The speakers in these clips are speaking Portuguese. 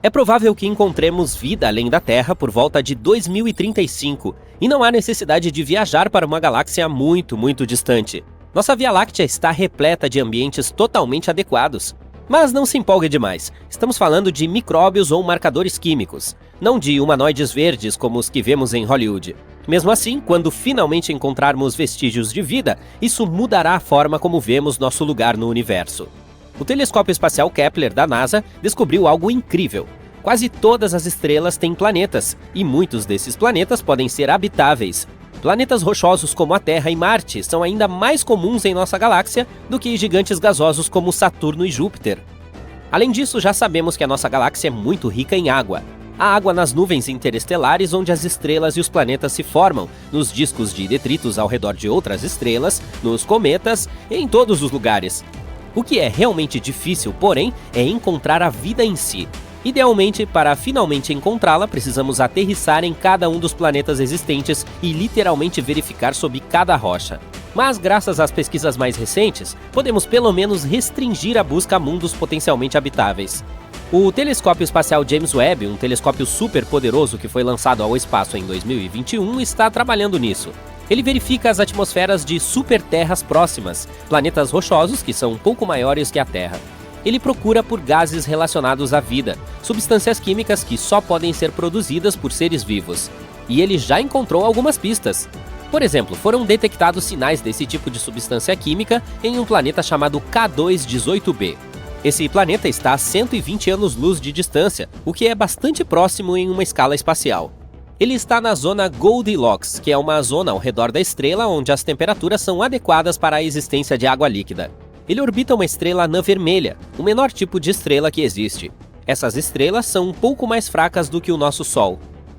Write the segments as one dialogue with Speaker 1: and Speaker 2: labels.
Speaker 1: É provável que encontremos vida além da Terra por volta de 2035, e não há necessidade de viajar para uma galáxia muito, muito distante. Nossa Via Láctea está repleta de ambientes totalmente adequados. Mas não se empolgue demais, estamos falando de micróbios ou marcadores químicos, não de humanoides verdes como os que vemos em Hollywood. Mesmo assim, quando finalmente encontrarmos vestígios de vida, isso mudará a forma como vemos nosso lugar no universo. O telescópio espacial Kepler da NASA descobriu algo incrível. Quase todas as estrelas têm planetas, e muitos desses planetas podem ser habitáveis. Planetas rochosos como a Terra e Marte são ainda mais comuns em nossa galáxia do que gigantes gasosos como Saturno e Júpiter. Além disso, já sabemos que a nossa galáxia é muito rica em água. Há água nas nuvens interestelares onde as estrelas e os planetas se formam, nos discos de detritos ao redor de outras estrelas, nos cometas e em todos os lugares. O que é realmente difícil, porém, é encontrar a vida em si. Idealmente, para finalmente encontrá-la, precisamos aterrissar em cada um dos planetas existentes e literalmente verificar sob cada rocha. Mas, graças às pesquisas mais recentes, podemos pelo menos restringir a busca a mundos potencialmente habitáveis. O telescópio espacial James Webb, um telescópio super poderoso que foi lançado ao espaço em 2021, está trabalhando nisso. Ele verifica as atmosferas de superterras próximas, planetas rochosos que são um pouco maiores que a Terra. Ele procura por gases relacionados à vida, substâncias químicas que só podem ser produzidas por seres vivos. E ele já encontrou algumas pistas. Por exemplo, foram detectados sinais desse tipo de substância química em um planeta chamado K2-18b. Esse planeta está a 120 anos-luz de distância, o que é bastante próximo em uma escala espacial. Ele está na zona Goldilocks, que é uma zona ao redor da estrela onde as temperaturas são adequadas para a existência de água líquida. Ele orbita uma estrela anã vermelha, o menor tipo de estrela que existe. Essas estrelas são um pouco mais fracas do que o nosso Sol.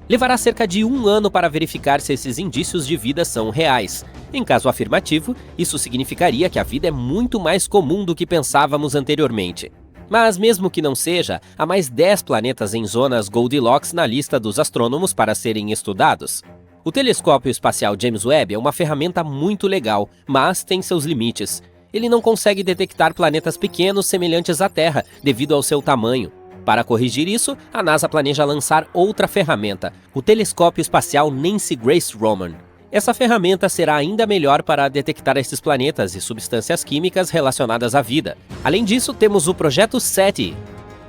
Speaker 1: Levará cerca de 1 ano para verificar se esses indícios de vida são reais. Em caso afirmativo, isso significaria que a vida é muito mais comum do que pensávamos anteriormente. Mas mesmo que não seja, há mais 10 planetas em zonas Goldilocks na lista dos astrônomos para serem estudados. O telescópio espacial James Webb é uma ferramenta muito legal, mas tem seus limites. Ele não consegue detectar planetas pequenos semelhantes à Terra, devido ao seu tamanho. Para corrigir isso, a NASA planeja lançar outra ferramenta, o telescópio espacial Nancy Grace Roman. Essa ferramenta será ainda melhor para detectar esses planetas e substâncias químicas relacionadas à vida. Além disso, temos o projeto SETI.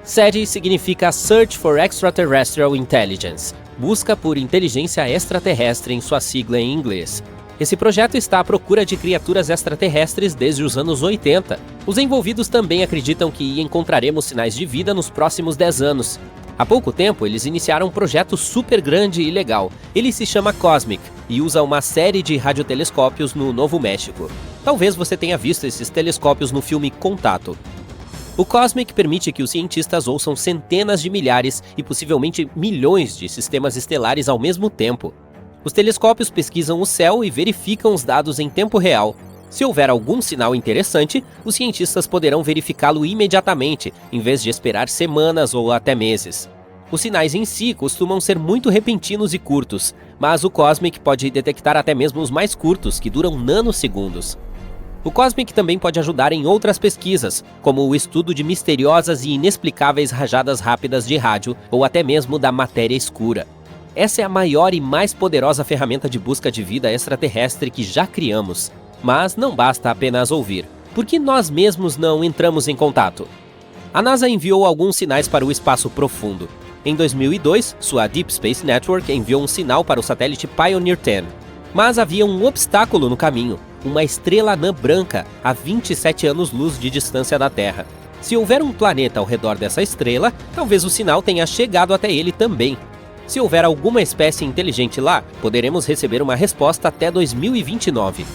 Speaker 1: SETI significa Search for Extraterrestrial Intelligence, busca por inteligência extraterrestre em sua sigla em inglês. Esse projeto está à procura de criaturas extraterrestres desde os anos 80. Os envolvidos também acreditam que encontraremos sinais de vida nos próximos 10 anos. Há pouco tempo, eles iniciaram um projeto super grande e legal. Ele se chama COSMIC e usa uma série de radiotelescópios no Novo México. Talvez você tenha visto esses telescópios no filme Contato. O COSMIC permite que os cientistas ouçam centenas de milhares e possivelmente milhões de sistemas estelares ao mesmo tempo. Os telescópios pesquisam o céu e verificam os dados em tempo real. Se houver algum sinal interessante, os cientistas poderão verificá-lo imediatamente, em vez de esperar semanas ou até meses. Os sinais em si costumam ser muito repentinos e curtos, mas o COSMIC pode detectar até mesmo os mais curtos, que duram nanosegundos. O COSMIC também pode ajudar em outras pesquisas, como o estudo de misteriosas e inexplicáveis rajadas rápidas de rádio ou até mesmo da matéria escura. Essa é a maior e mais poderosa ferramenta de busca de vida extraterrestre que já criamos. Mas não basta apenas ouvir. Por que nós mesmos não entramos em contato? A NASA enviou alguns sinais para o espaço profundo. Em 2002, sua Deep Space Network enviou um sinal para o satélite Pioneer 10. Mas havia um obstáculo no caminho, uma estrela anã branca a 27 anos-luz de distância da Terra. Se houver um planeta ao redor dessa estrela, talvez o sinal tenha chegado até ele também. Se houver alguma espécie inteligente lá, poderemos receber uma resposta até 2029.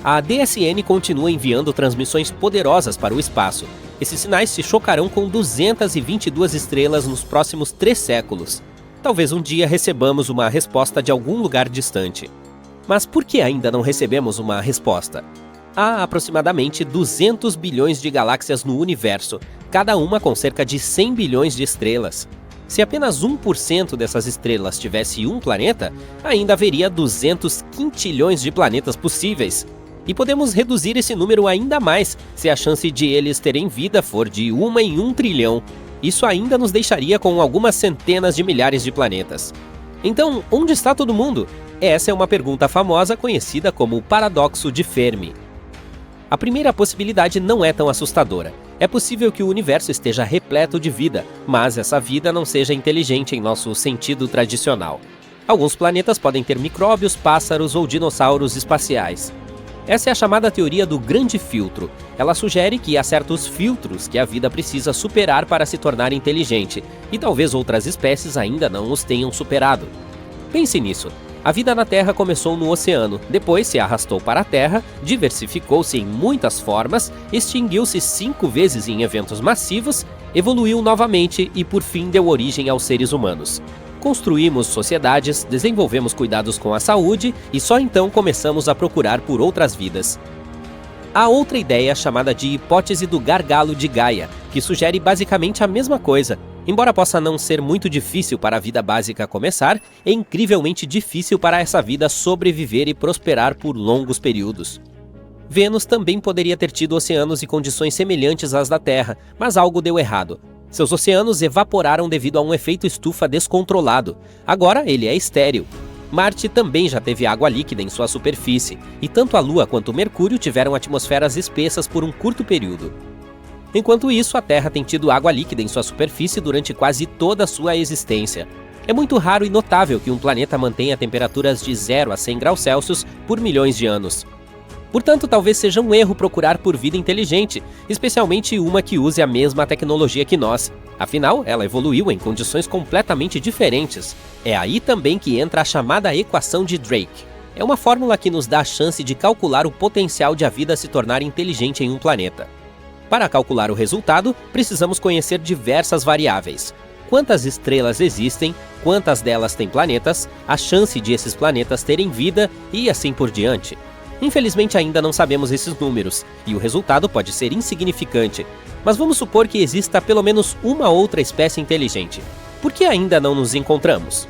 Speaker 1: A DSN continua enviando transmissões poderosas para o espaço. Esses sinais se chocarão com 222 estrelas nos próximos 3 séculos. Talvez um dia recebamos uma resposta de algum lugar distante. Mas por que ainda não recebemos uma resposta? Há aproximadamente 200 bilhões de galáxias no universo, cada uma com cerca de 100 bilhões de estrelas. Se apenas 1% dessas estrelas tivesse um planeta, ainda haveria 200 quintilhões de planetas possíveis. E podemos reduzir esse número ainda mais se a chance de eles terem vida for de 1 em 1 trilhão. Isso ainda nos deixaria com algumas centenas de milhares de planetas. Então, onde está todo mundo? Essa é uma pergunta famosa conhecida como o paradoxo de Fermi. A primeira possibilidade não é tão assustadora. É possível que o universo esteja repleto de vida, mas essa vida não seja inteligente em nosso sentido tradicional. Alguns planetas podem ter micróbios, pássaros ou dinossauros espaciais. Essa é a chamada teoria do grande filtro. Ela sugere que há certos filtros que a vida precisa superar para se tornar inteligente, e talvez outras espécies ainda não os tenham superado. Pense nisso. A vida na Terra começou no oceano, depois se arrastou para a Terra, diversificou-se em muitas formas, extinguiu-se 5 vezes em eventos massivos, evoluiu novamente e por fim deu origem aos seres humanos. Construímos sociedades, desenvolvemos cuidados com a saúde e só então começamos a procurar por outras vidas. Há outra ideia chamada de hipótese do gargalo de Gaia, que sugere basicamente a mesma coisa. Embora possa não ser muito difícil para a vida básica começar, é incrivelmente difícil para essa vida sobreviver e prosperar por longos períodos. Vênus também poderia ter tido oceanos e condições semelhantes às da Terra, mas algo deu errado. Seus oceanos evaporaram devido a um efeito estufa descontrolado. Agora ele é estéril. Marte também já teve água líquida em sua superfície, e tanto a Lua quanto o Mercúrio tiveram atmosferas espessas por um curto período. Enquanto isso, a Terra tem tido água líquida em sua superfície durante quase toda a sua existência. É muito raro e notável que um planeta mantenha temperaturas de 0 a 100 graus Celsius por milhões de anos. Portanto, talvez seja um erro procurar por vida inteligente, especialmente uma que use a mesma tecnologia que nós. Afinal, ela evoluiu em condições completamente diferentes. É aí também que entra a chamada equação de Drake. É uma fórmula que nos dá a chance de calcular o potencial de a vida se tornar inteligente em um planeta. Para calcular o resultado, precisamos conhecer diversas variáveis. Quantas estrelas existem, quantas delas têm planetas, a chance de esses planetas terem vida e assim por diante. Infelizmente ainda não sabemos esses números, e o resultado pode ser insignificante, mas vamos supor que exista pelo menos uma outra espécie inteligente. Por que ainda não nos encontramos?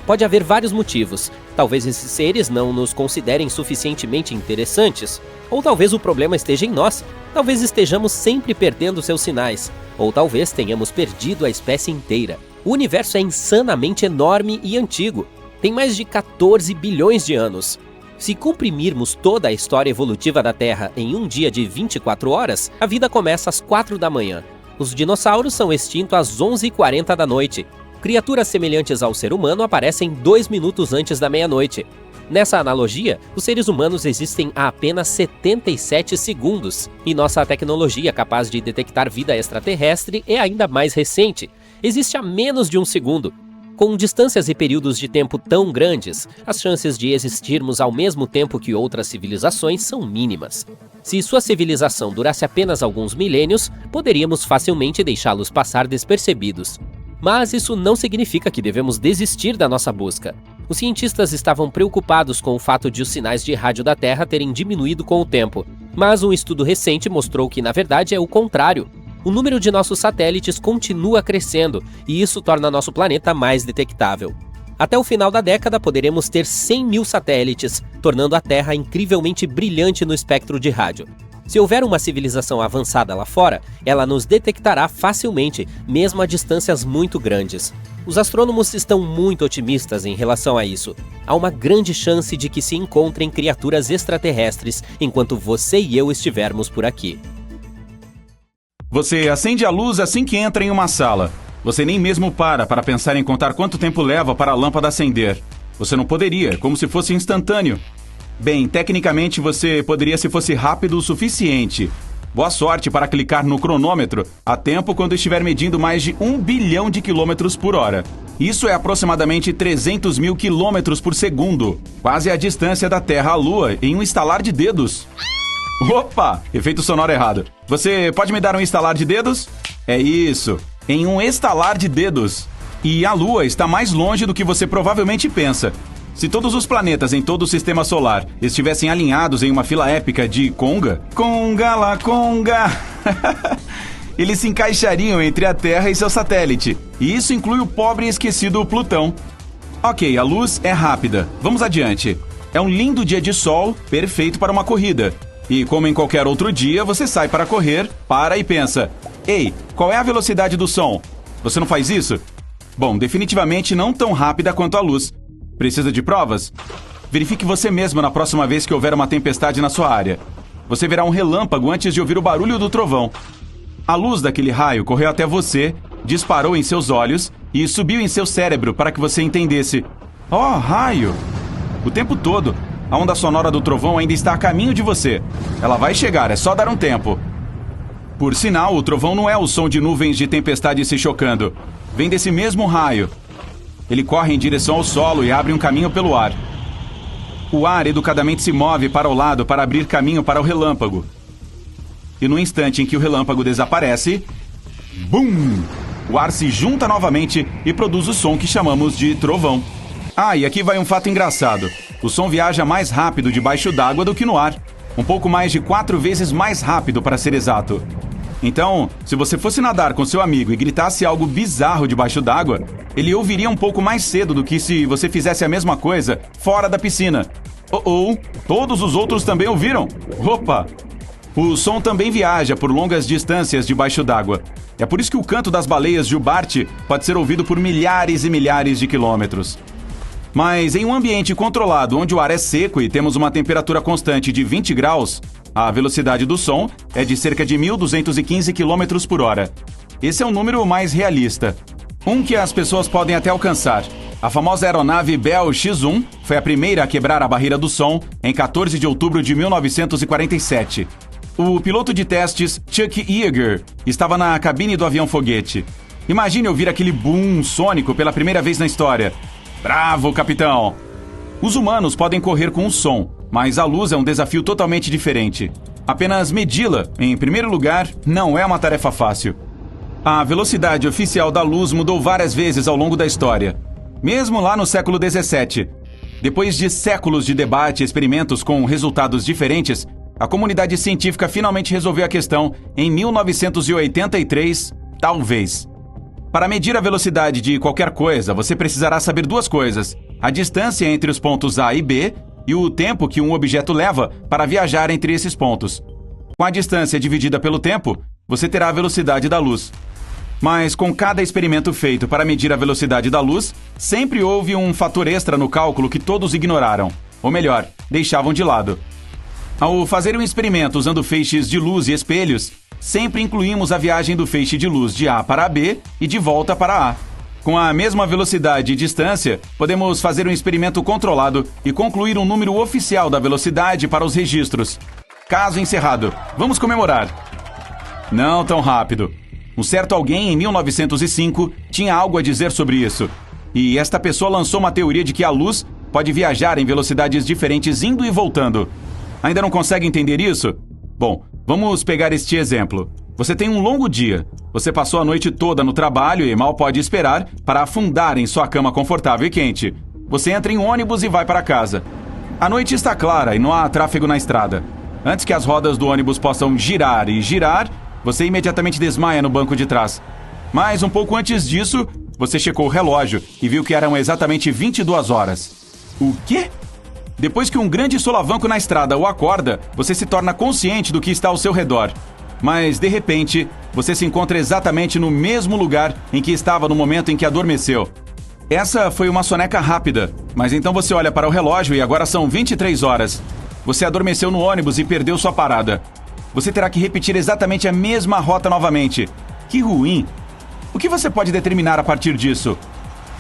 Speaker 1: Pode haver vários motivos. Talvez esses seres não nos considerem suficientemente interessantes, ou talvez o problema esteja em nós. Talvez estejamos sempre perdendo seus sinais, ou talvez tenhamos perdido a espécie inteira. O universo é insanamente enorme e antigo. Tem mais de 14 bilhões de anos. Se comprimirmos toda a história evolutiva da Terra em um dia de 24 horas, a vida começa às 4 da manhã. Os dinossauros são extintos às 11h40 da noite. Criaturas semelhantes ao ser humano aparecem 2 minutos antes da meia-noite. Nessa analogia, os seres humanos existem há apenas 77 segundos, e nossa tecnologia capaz de detectar vida extraterrestre é ainda mais recente. Existe há menos de um segundo. Com distâncias e períodos de tempo tão grandes, as chances de existirmos ao mesmo tempo que outras civilizações são mínimas. Se sua civilização durasse apenas alguns milênios, poderíamos facilmente deixá-los passar despercebidos. Mas isso não significa que devemos desistir da nossa busca. Os cientistas estavam preocupados com o fato de os sinais de rádio da Terra terem diminuído com o tempo, mas um estudo recente mostrou que, na verdade, é o contrário. O número de nossos satélites continua crescendo, e isso torna nosso planeta mais detectável. Até o final da década, poderemos ter 100 mil satélites, tornando a Terra incrivelmente brilhante no espectro de rádio. Se houver uma civilização avançada lá fora, ela nos detectará facilmente, mesmo a distâncias muito grandes. Os astrônomos estão muito otimistas em relação a isso. Há uma grande chance de que se encontrem criaturas extraterrestres enquanto você e eu estivermos por aqui.
Speaker 2: Você acende a luz assim que entra em uma sala. Você nem mesmo para pensar em contar quanto tempo leva para a lâmpada acender. Você não poderia, como se fosse instantâneo. Bem, tecnicamente você poderia se fosse rápido o suficiente. Boa sorte para clicar no cronômetro a tempo quando estiver medindo mais de 1 bilhão de quilômetros por hora. Isso é aproximadamente 300 mil quilômetros por segundo. Quase a distância da Terra à Lua em um estalar de dedos. Opa! Efeito sonoro errado. Você pode me dar um estalar de dedos? É isso. Em um estalar de dedos. E a Lua está mais longe do que você provavelmente pensa. Se todos os planetas em todo o sistema solar estivessem alinhados em uma fila épica de conga, conga la conga, eles se encaixariam entre a Terra e seu satélite. E isso inclui o pobre e esquecido Plutão. Ok, a luz é rápida. Vamos adiante. É um lindo dia de sol, perfeito para uma corrida. E como em qualquer outro dia, você sai para correr, para e pensa: Ei, qual é a velocidade do som? Você não faz isso? Bom, definitivamente não tão rápida quanto a luz. Precisa de provas? Verifique você mesmo na próxima vez que houver uma tempestade na sua área. Você verá um relâmpago antes de ouvir o barulho do trovão. A luz daquele raio correu até você, disparou em seus olhos e subiu em seu cérebro para que você entendesse. Oh, raio! O tempo todo, a onda sonora do trovão ainda está a caminho de você. Ela vai chegar, é só dar um tempo. Por sinal, o trovão não é o som de nuvens de tempestade se chocando. Vem desse mesmo raio. Ele corre em direção ao solo e abre um caminho pelo ar. O ar educadamente se move para o lado para abrir caminho para o relâmpago. E no instante em que o relâmpago desaparece, BUM! O ar se junta novamente e produz o som que chamamos de trovão. Ah, e aqui vai um fato engraçado. O som viaja mais rápido debaixo d'água do que no ar. Um pouco mais de 4 vezes mais rápido, para ser exato. Então, se você fosse nadar com seu amigo e gritasse algo bizarro debaixo d'água, ele ouviria um pouco mais cedo do que se você fizesse a mesma coisa fora da piscina. Todos os outros também ouviram? Opa! O som também viaja por longas distâncias debaixo d'água. É por isso que o canto das baleias jubarte pode ser ouvido por milhares e milhares de quilômetros. Mas em um ambiente controlado onde o ar é seco e temos uma temperatura constante de 20 graus, a velocidade do som é de cerca de 1.215 km por hora. Esse é um número mais realista. Um que as pessoas podem até alcançar. A famosa aeronave Bell X-1 foi a primeira a quebrar a barreira do som em 14 de outubro de 1947. O piloto de testes Chuck Yeager estava na cabine do avião foguete. Imagine ouvir aquele boom sônico pela primeira vez na história. Bravo, capitão! Os humanos podem correr com o som, mas a luz é um desafio totalmente diferente. Apenas medi-la, em primeiro lugar, não é uma tarefa fácil. A velocidade oficial da luz mudou várias vezes ao longo da história, mesmo lá no século XVII. Depois de séculos de debate e experimentos com resultados diferentes, a comunidade científica finalmente resolveu a questão em 1983, talvez. Para medir a velocidade de qualquer coisa, você precisará saber duas coisas: a distância entre os pontos A e B e o tempo que um objeto leva para viajar entre esses pontos. Com a distância dividida pelo tempo, você terá a velocidade da luz. Mas com cada experimento feito para medir a velocidade da luz, sempre houve um fator extra no cálculo que todos ignoraram, ou melhor, deixavam de lado. Ao fazer um experimento usando feixes de luz e espelhos, sempre incluímos a viagem do feixe de luz de A para B e de volta para A. Com a mesma velocidade e distância, podemos fazer um experimento controlado e concluir um número oficial da velocidade para os registros. Caso encerrado. Vamos comemorar. Não tão rápido. Um certo alguém em 1905 tinha algo a dizer sobre isso. E esta pessoa lançou uma teoria de que a luz pode viajar em velocidades diferentes indo e voltando. Ainda não consegue entender isso? Bom, vamos pegar este exemplo. Você tem um longo dia. Você passou a noite toda no trabalho e mal pode esperar para afundar em sua cama confortável e quente. Você entra em um ônibus e vai para casa. A noite está clara e não há tráfego na estrada. Antes que as rodas do ônibus possam girar e girar, você imediatamente desmaia no banco de trás. Mas um pouco antes disso, você checou o relógio e viu que eram exatamente 22 horas. O quê? Depois que um grande solavanco na estrada o acorda, você se torna consciente do que está ao seu redor. Mas, de repente, você se encontra exatamente no mesmo lugar em que estava no momento em que adormeceu. Essa foi uma soneca rápida, mas então você olha para o relógio e agora são 23 horas. Você adormeceu no ônibus e perdeu sua parada. Você terá que repetir exatamente a mesma rota novamente. Que ruim! O que você pode determinar a partir disso?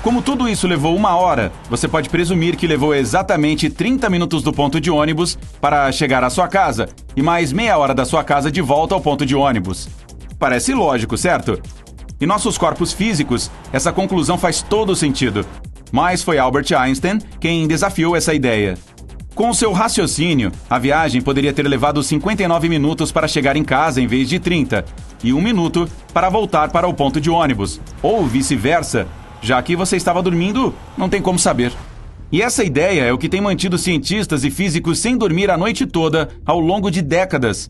Speaker 2: Como tudo isso levou 1 hora, você pode presumir que levou exatamente 30 minutos do ponto de ônibus para chegar à sua casa e mais meia hora da sua casa de volta ao ponto de ônibus. Parece lógico, certo? Em nossos corpos físicos, essa conclusão faz todo sentido. Mas foi Albert Einstein quem desafiou essa ideia. Com seu raciocínio, a viagem poderia ter levado 59 minutos para chegar em casa em vez de 30, e 1 minuto para voltar para o ponto de ônibus, ou vice-versa. Já que você estava dormindo, não tem como saber. E essa ideia é o que tem mantido cientistas e físicos sem dormir a noite toda ao longo de décadas.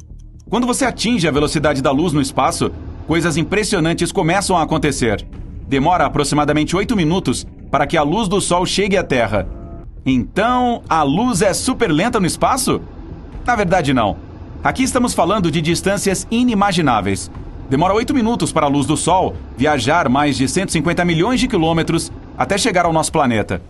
Speaker 2: Quando você atinge a velocidade da luz no espaço, coisas impressionantes começam a acontecer. Demora aproximadamente 8 minutos para que a luz do Sol chegue à Terra. Então, a luz é super lenta no espaço? Na verdade, não. Aqui estamos falando de distâncias inimagináveis. Demora 8 minutos para a luz do Sol viajar mais de 150 milhões de quilômetros até chegar ao nosso planeta.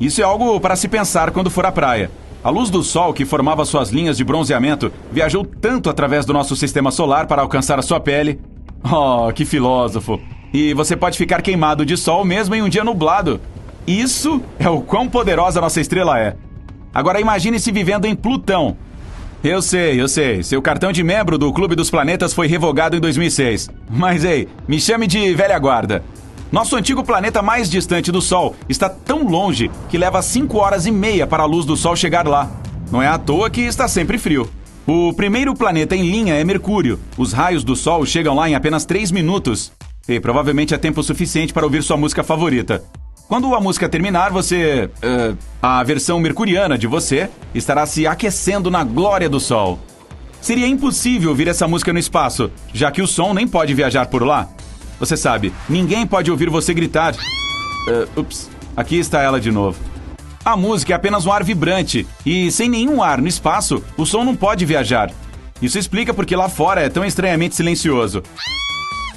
Speaker 2: Isso é algo para se pensar quando for à praia. A luz do Sol, que formava suas linhas de bronzeamento, viajou tanto através do nosso sistema solar para alcançar a sua pele. Oh, que filósofo! E você pode ficar queimado de sol mesmo em um dia nublado. Isso é o quão poderosa a nossa estrela é. Agora imagine-se vivendo em Plutão. Eu sei. Seu cartão de membro do Clube dos Planetas foi revogado em 2006. Mas ei, me chame de velha guarda. Nosso antigo planeta mais distante do Sol está tão longe que leva 5 horas e meia para a luz do Sol chegar lá. Não é à toa que está sempre frio. O primeiro planeta em linha é Mercúrio. Os raios do Sol chegam lá em apenas 3 minutos. E provavelmente é tempo suficiente para ouvir sua música favorita. Quando a música terminar, a versão mercuriana de você estará se aquecendo na glória do Sol. Seria impossível ouvir essa música no espaço, já que o som nem pode viajar por lá. Você sabe, ninguém pode ouvir você gritar. Aqui está ela de novo. A música é apenas um ar vibrante, e sem nenhum ar no espaço, o som não pode viajar. Isso explica porque lá fora é tão estranhamente silencioso.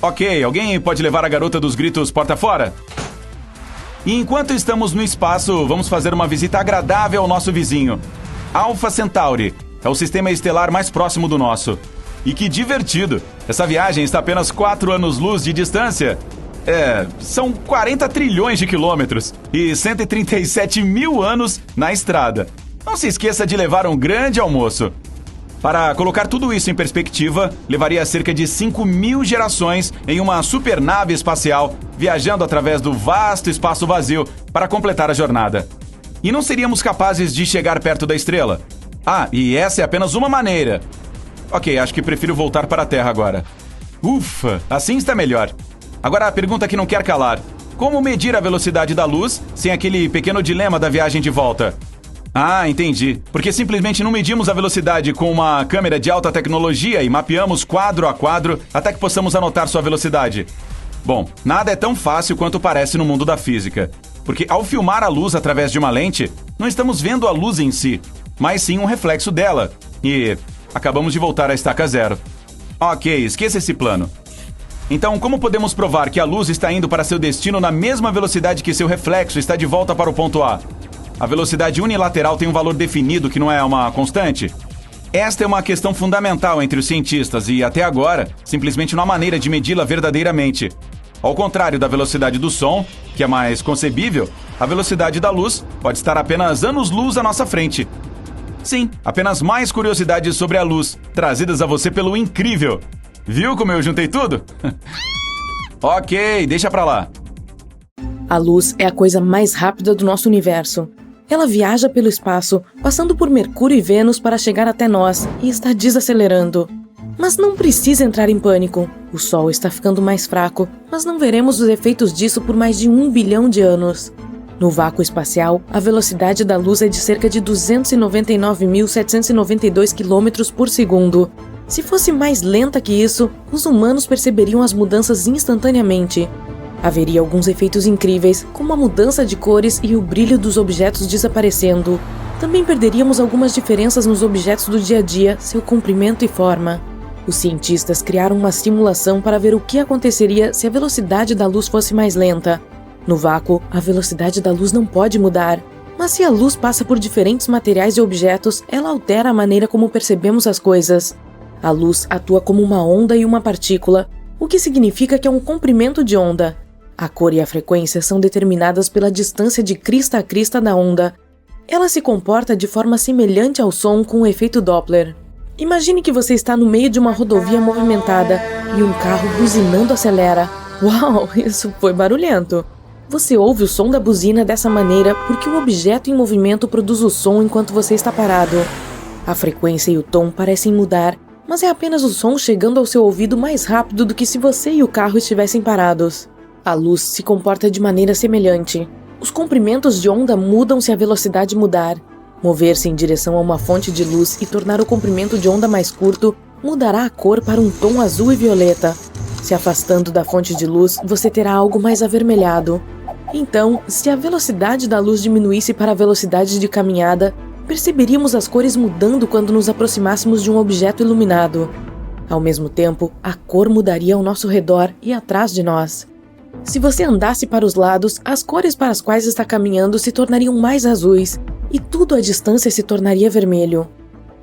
Speaker 2: Ok, alguém pode levar a garota dos gritos porta fora? E enquanto estamos no espaço, vamos fazer uma visita agradável ao nosso vizinho. Alpha Centauri é o sistema estelar mais próximo do nosso. E que divertido! Essa viagem está a apenas 4 anos-luz de distância. São 40 trilhões de quilômetros e 137 mil anos na estrada. Não se esqueça de levar um grande almoço. Para colocar tudo isso em perspectiva, levaria cerca de 5.000 gerações em uma supernave espacial, viajando através do vasto espaço vazio para completar a jornada. E não seríamos capazes de chegar perto da estrela. E essa é apenas uma maneira. Ok, acho que prefiro voltar para a Terra agora. Ufa, assim está melhor. Agora a pergunta que não quer calar. Como medir a velocidade da luz sem aquele pequeno dilema da viagem de volta? Entendi. Porque simplesmente não medimos a velocidade com uma câmera de alta tecnologia e mapeamos quadro a quadro até que possamos anotar sua velocidade. Bom, nada é tão fácil quanto parece no mundo da física. Porque ao filmar a luz através de uma lente, não estamos vendo a luz em si, mas sim um reflexo dela. E acabamos de voltar à estaca zero. Ok, esqueça esse plano. Então, como podemos provar que a luz está indo para seu destino na mesma velocidade que seu reflexo está de volta para o ponto A? A velocidade unilateral tem um valor definido que não é uma constante? Esta é uma questão fundamental entre os cientistas e, até agora, simplesmente não há maneira de medi-la verdadeiramente. Ao contrário da velocidade do som, que é mais concebível, a velocidade da luz pode estar apenas anos-luz à nossa frente. Sim, apenas mais curiosidades sobre a luz, trazidas a você pelo incrível. Viu como eu juntei tudo? Ok, deixa pra lá.
Speaker 3: A luz é a coisa mais rápida do nosso universo. Ela viaja pelo espaço, passando por Mercúrio e Vênus para chegar até nós e está desacelerando. Mas não precisa entrar em pânico. O Sol está ficando mais fraco, mas não veremos os efeitos disso por mais de 1 bilhão de anos. No vácuo espacial, a velocidade da luz é de cerca de 299.792 km por segundo. Se fosse mais lenta que isso, os humanos perceberiam as mudanças instantaneamente. Haveria alguns efeitos incríveis, como a mudança de cores e o brilho dos objetos desaparecendo. Também perderíamos algumas diferenças nos objetos do dia a dia, seu comprimento e forma. Os cientistas criaram uma simulação para ver o que aconteceria se a velocidade da luz fosse mais lenta. No vácuo, a velocidade da luz não pode mudar. Mas se a luz passa por diferentes materiais e objetos, ela altera a maneira como percebemos as coisas. A luz atua como uma onda e uma partícula, o que significa que é um comprimento de onda. A cor e a frequência são determinadas pela distância de crista a crista da onda. Ela se comporta de forma semelhante ao som com o efeito Doppler. Imagine que você está no meio de uma rodovia movimentada e um carro buzinando acelera. Uau, isso foi barulhento! Você ouve o som da buzina dessa maneira porque o objeto em movimento produz o som enquanto você está parado. A frequência e o tom parecem mudar, mas é apenas o som chegando ao seu ouvido mais rápido do que se você e o carro estivessem parados. A luz se comporta de maneira semelhante. Os comprimentos de onda mudam se a velocidade mudar. Mover-se em direção a uma fonte de luz e tornar o comprimento de onda mais curto mudará a cor para um tom azul e violeta. Se afastando da fonte de luz, você terá algo mais avermelhado. Então, se a velocidade da luz diminuísse para a velocidade de caminhada, perceberíamos as cores mudando quando nos aproximássemos de um objeto iluminado. Ao mesmo tempo, a cor mudaria ao nosso redor e atrás de nós. Se você andasse para os lados, as cores para as quais está caminhando se tornariam mais azuis e tudo à distância se tornaria vermelho.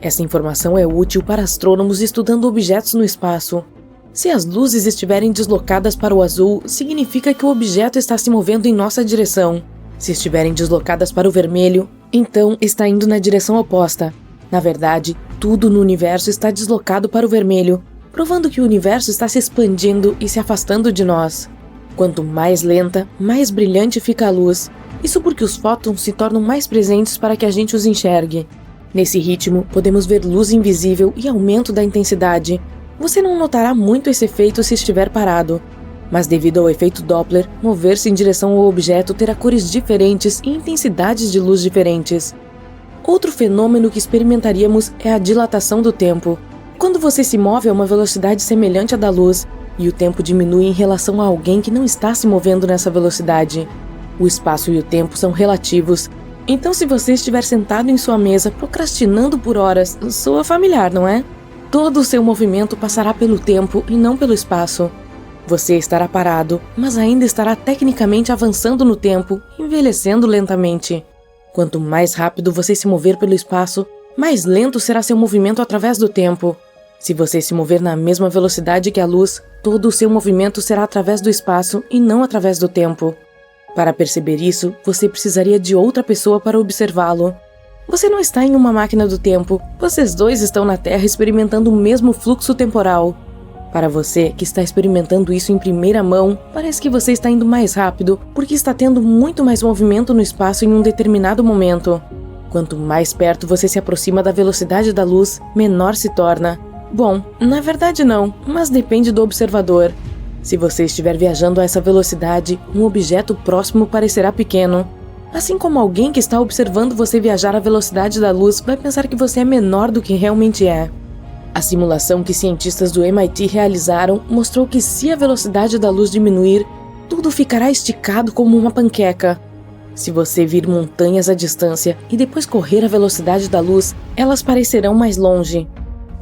Speaker 3: Essa informação é útil para astrônomos estudando objetos no espaço. Se as luzes estiverem deslocadas para o azul, significa que o objeto está se movendo em nossa direção. Se estiverem deslocadas para o vermelho, então está indo na direção oposta. Na verdade, tudo no universo está deslocado para o vermelho, provando que o universo está se expandindo e se afastando de nós. Quanto mais lenta, mais brilhante fica a luz. Isso porque os fótons se tornam mais presentes para que a gente os enxergue. Nesse ritmo, podemos ver luz invisível e aumento da intensidade. Você não notará muito esse efeito se estiver parado. Mas devido ao efeito Doppler, mover-se em direção ao objeto terá cores diferentes e intensidades de luz diferentes. Outro fenômeno que experimentaríamos é a dilatação do tempo. Quando você se move a uma velocidade semelhante à da luz, e o tempo diminui em relação a alguém que não está se movendo nessa velocidade. O espaço e o tempo são relativos. Então, se você estiver sentado em sua mesa procrastinando por horas, soa familiar, não é? Todo o seu movimento passará pelo tempo e não pelo espaço. Você estará parado, mas ainda estará tecnicamente avançando no tempo, envelhecendo lentamente. Quanto mais rápido você se mover pelo espaço, mais lento será seu movimento através do tempo. Se você se mover na mesma velocidade que a luz, todo o seu movimento será através do espaço e não através do tempo. Para perceber isso, você precisaria de outra pessoa para observá-lo. Você não está em uma máquina do tempo, vocês dois estão na Terra experimentando o mesmo fluxo temporal. Para você, que está experimentando isso em primeira mão, parece que você está indo mais rápido, porque está tendo muito mais movimento no espaço em um determinado momento. Quanto mais perto você se aproxima da velocidade da luz, menor se torna. Bom, na verdade não, mas depende do observador. Se você estiver viajando a essa velocidade, um objeto próximo parecerá pequeno. Assim como alguém que está observando você viajar à velocidade da luz vai pensar que você é menor do que realmente é. A simulação que cientistas do MIT realizaram mostrou que se a velocidade da luz diminuir, tudo ficará esticado como uma panqueca. Se você vir montanhas à distância e depois correr à velocidade da luz, elas parecerão mais longe.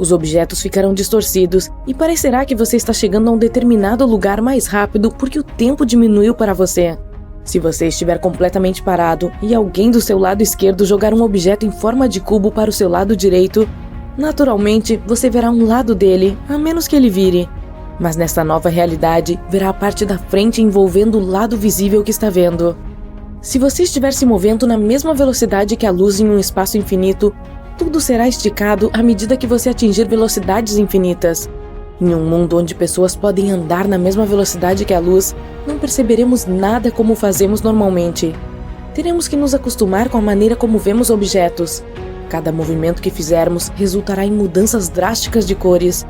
Speaker 3: Os objetos ficarão distorcidos e parecerá que você está chegando a um determinado lugar mais rápido porque o tempo diminuiu para você. Se você estiver completamente parado e alguém do seu lado esquerdo jogar um objeto em forma de cubo para o seu lado direito, naturalmente, você verá um lado dele, a menos que ele vire. Mas nesta nova realidade, verá a parte da frente envolvendo o lado visível que está vendo. Se você estiver se movendo na mesma velocidade que a luz em um espaço infinito, tudo será esticado à medida que você atingir velocidades infinitas. Em um mundo onde pessoas podem andar na mesma velocidade que a luz, não perceberemos nada como fazemos normalmente. Teremos que nos acostumar com a maneira como vemos objetos. Cada movimento que fizermos resultará em mudanças drásticas de cores.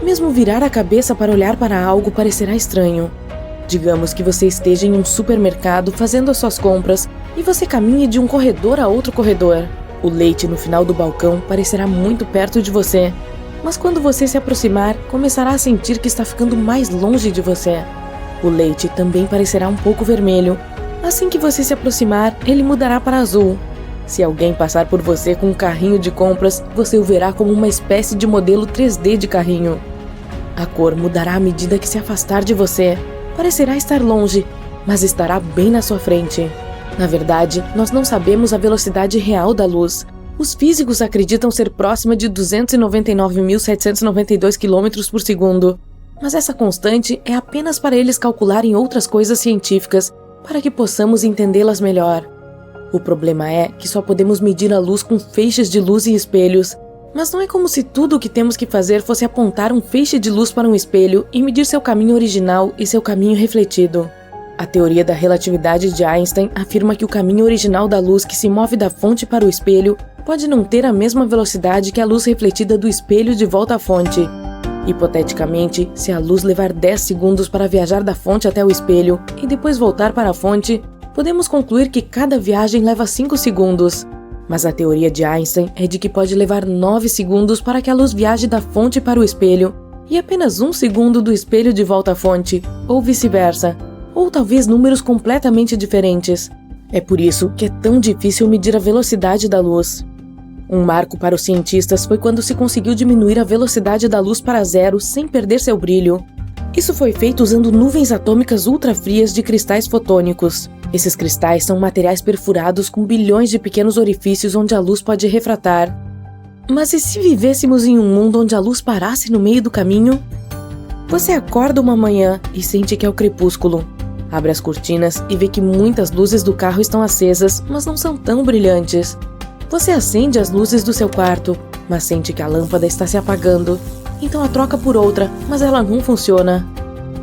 Speaker 3: Mesmo virar a cabeça para olhar para algo parecerá estranho. Digamos que você esteja em um supermercado fazendo as suas compras e você caminhe de um corredor a outro corredor. O leite no final do balcão parecerá muito perto de você, mas quando você se aproximar, começará a sentir que está ficando mais longe de você. O leite também parecerá um pouco vermelho. Assim que você se aproximar, ele mudará para azul. Se alguém passar por você com um carrinho de compras, você o verá como uma espécie de modelo 3D de carrinho. A cor mudará à medida que se afastar de você. Parecerá estar longe, mas estará bem na sua frente. Na verdade, nós não sabemos a velocidade real da luz. Os físicos acreditam ser próxima de 299.792 km por segundo, mas essa constante é apenas para eles calcularem outras coisas científicas para que possamos entendê-las melhor. O problema é que só podemos medir a luz com feixes de luz e espelhos, mas não é como se tudo o que temos que fazer fosse apontar um feixe de luz para um espelho e medir seu caminho original e seu caminho refletido. A teoria da relatividade de Einstein afirma que o caminho original da luz que se move da fonte para o espelho pode não ter a mesma velocidade que a luz refletida do espelho de volta à fonte. Hipoteticamente, se a luz levar 10 segundos para viajar da fonte até o espelho e depois voltar para a fonte, podemos concluir que cada viagem leva 5 segundos. Mas a teoria de Einstein é de que pode levar 9 segundos para que a luz viaje da fonte para o espelho e apenas 1 segundo do espelho de volta à fonte, ou vice-versa, ou talvez números completamente diferentes. É por isso que é tão difícil medir a velocidade da luz. Um marco para os cientistas foi quando se conseguiu diminuir a velocidade da luz para zero sem perder seu brilho. Isso foi feito usando nuvens atômicas ultrafrias de cristais fotônicos. Esses cristais são materiais perfurados com bilhões de pequenos orifícios onde a luz pode refratar. Mas e se vivêssemos em um mundo onde a luz parasse no meio do caminho? Você acorda uma manhã e sente que é o crepúsculo. Abre as cortinas e vê que muitas luzes do carro estão acesas, mas não são tão brilhantes. Você acende as luzes do seu quarto, mas sente que a lâmpada está se apagando. Então a troca por outra, mas ela não funciona.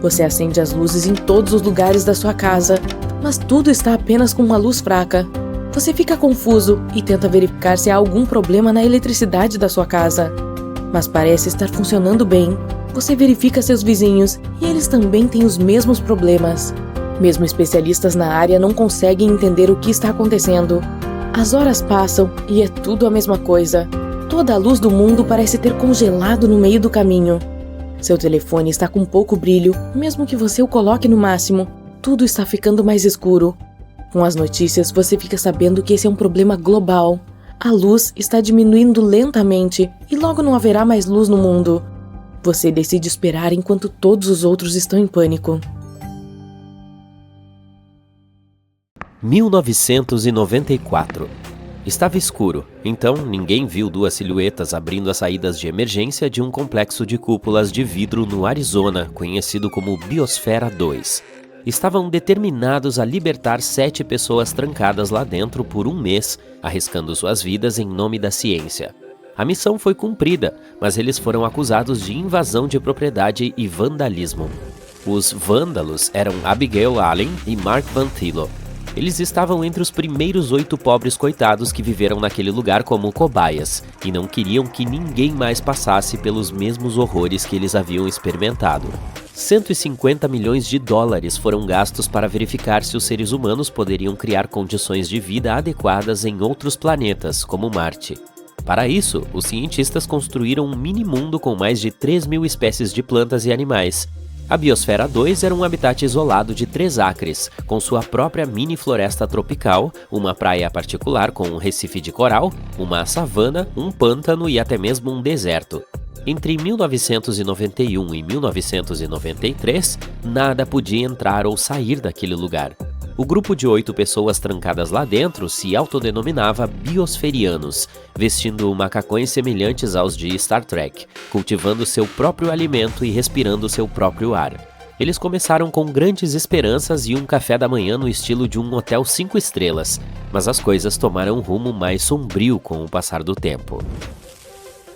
Speaker 3: Você acende as luzes em todos os lugares da sua casa, mas tudo está apenas com uma luz fraca. Você fica confuso e tenta verificar se há algum problema na eletricidade da sua casa. Mas parece estar funcionando bem. Você verifica seus vizinhos e eles também têm os mesmos problemas. Mesmo especialistas na área não conseguem entender o que está acontecendo. As horas passam e é tudo a mesma coisa. Toda a luz do mundo parece ter congelado no meio do caminho. Seu telefone está com pouco brilho, mesmo que você o coloque no máximo. Tudo está ficando mais escuro. Com as notícias, você fica sabendo que esse é um problema global. A luz está diminuindo lentamente e logo não haverá mais luz no mundo. Você decide esperar enquanto todos os outros estão em pânico.
Speaker 1: 1994. Estava escuro, então ninguém viu duas silhuetas abrindo as saídas de emergência de um complexo de cúpulas de vidro no Arizona, conhecido como Biosfera 2. Estavam determinados a libertar 7 pessoas trancadas lá dentro por um mês, arriscando suas vidas em nome da ciência. A missão foi cumprida, mas eles foram acusados de invasão de propriedade e vandalismo. Os vândalos eram Abigail Allen e Mark Van Thilo. Eles estavam entre os primeiros 8 pobres coitados que viveram naquele lugar como cobaias, e não queriam que ninguém mais passasse pelos mesmos horrores que eles haviam experimentado. 150 milhões de dólares foram gastos para verificar se os seres humanos poderiam criar condições de vida adequadas em outros planetas, como Marte. Para isso, os cientistas construíram um mini-mundo com mais de 3.000 espécies de plantas e animais. A Biosfera 2 era um habitat isolado de 3 acres, com sua própria mini-floresta tropical, uma praia particular com um recife de coral, uma savana, um pântano e até mesmo um deserto. Entre 1991 e 1993, nada podia entrar ou sair daquele lugar. O grupo de 8 pessoas trancadas lá dentro se autodenominava biosferianos, vestindo macacões semelhantes aos de Star Trek, cultivando seu próprio alimento e respirando seu próprio ar. Eles começaram com grandes esperanças e um café da manhã no estilo de um hotel 5 estrelas, mas as coisas tomaram um rumo mais sombrio com o passar do tempo.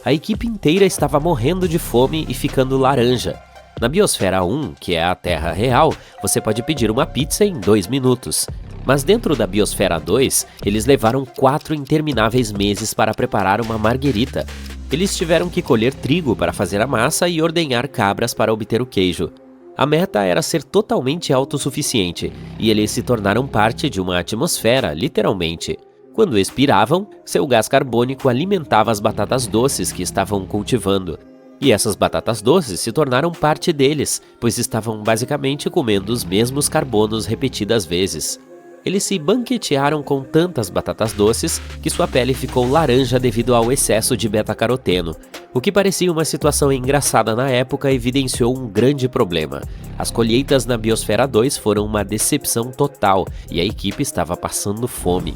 Speaker 1: A equipe inteira estava morrendo de fome e ficando laranja. Na Biosfera 1, que é a Terra real, você pode pedir uma pizza em 2 minutos. Mas dentro da Biosfera 2, eles levaram 4 intermináveis meses para preparar uma marguerita. Eles tiveram que colher trigo para fazer a massa e ordenhar cabras para obter o queijo. A meta era ser totalmente autossuficiente, e eles se tornaram parte de uma atmosfera, literalmente. Quando expiravam, seu gás carbônico alimentava as batatas doces que estavam cultivando. E essas batatas doces se tornaram parte deles, pois estavam basicamente comendo os mesmos carbonos repetidas vezes. Eles se banquetearam com tantas batatas doces que sua pele ficou laranja devido ao excesso de beta-caroteno. O que parecia uma situação engraçada na época evidenciou um grande problema. As colheitas na Biosfera 2 foram uma decepção total e a equipe estava passando fome.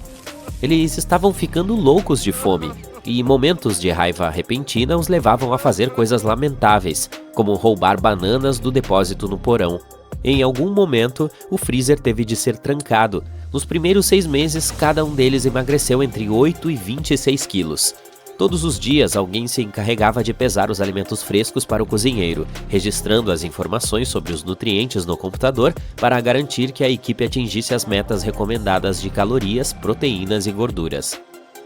Speaker 1: Eles estavam ficando loucos de fome, e momentos de raiva repentina os levavam a fazer coisas lamentáveis, como roubar bananas do depósito no porão. Em algum momento, o freezer teve de ser trancado. Nos primeiros 6 meses, cada um deles emagreceu entre 8 e 26 quilos. Todos os dias, alguém se encarregava de pesar os alimentos frescos para o cozinheiro, registrando as informações sobre os nutrientes no computador para garantir que a equipe atingisse as metas recomendadas de calorias, proteínas e gorduras.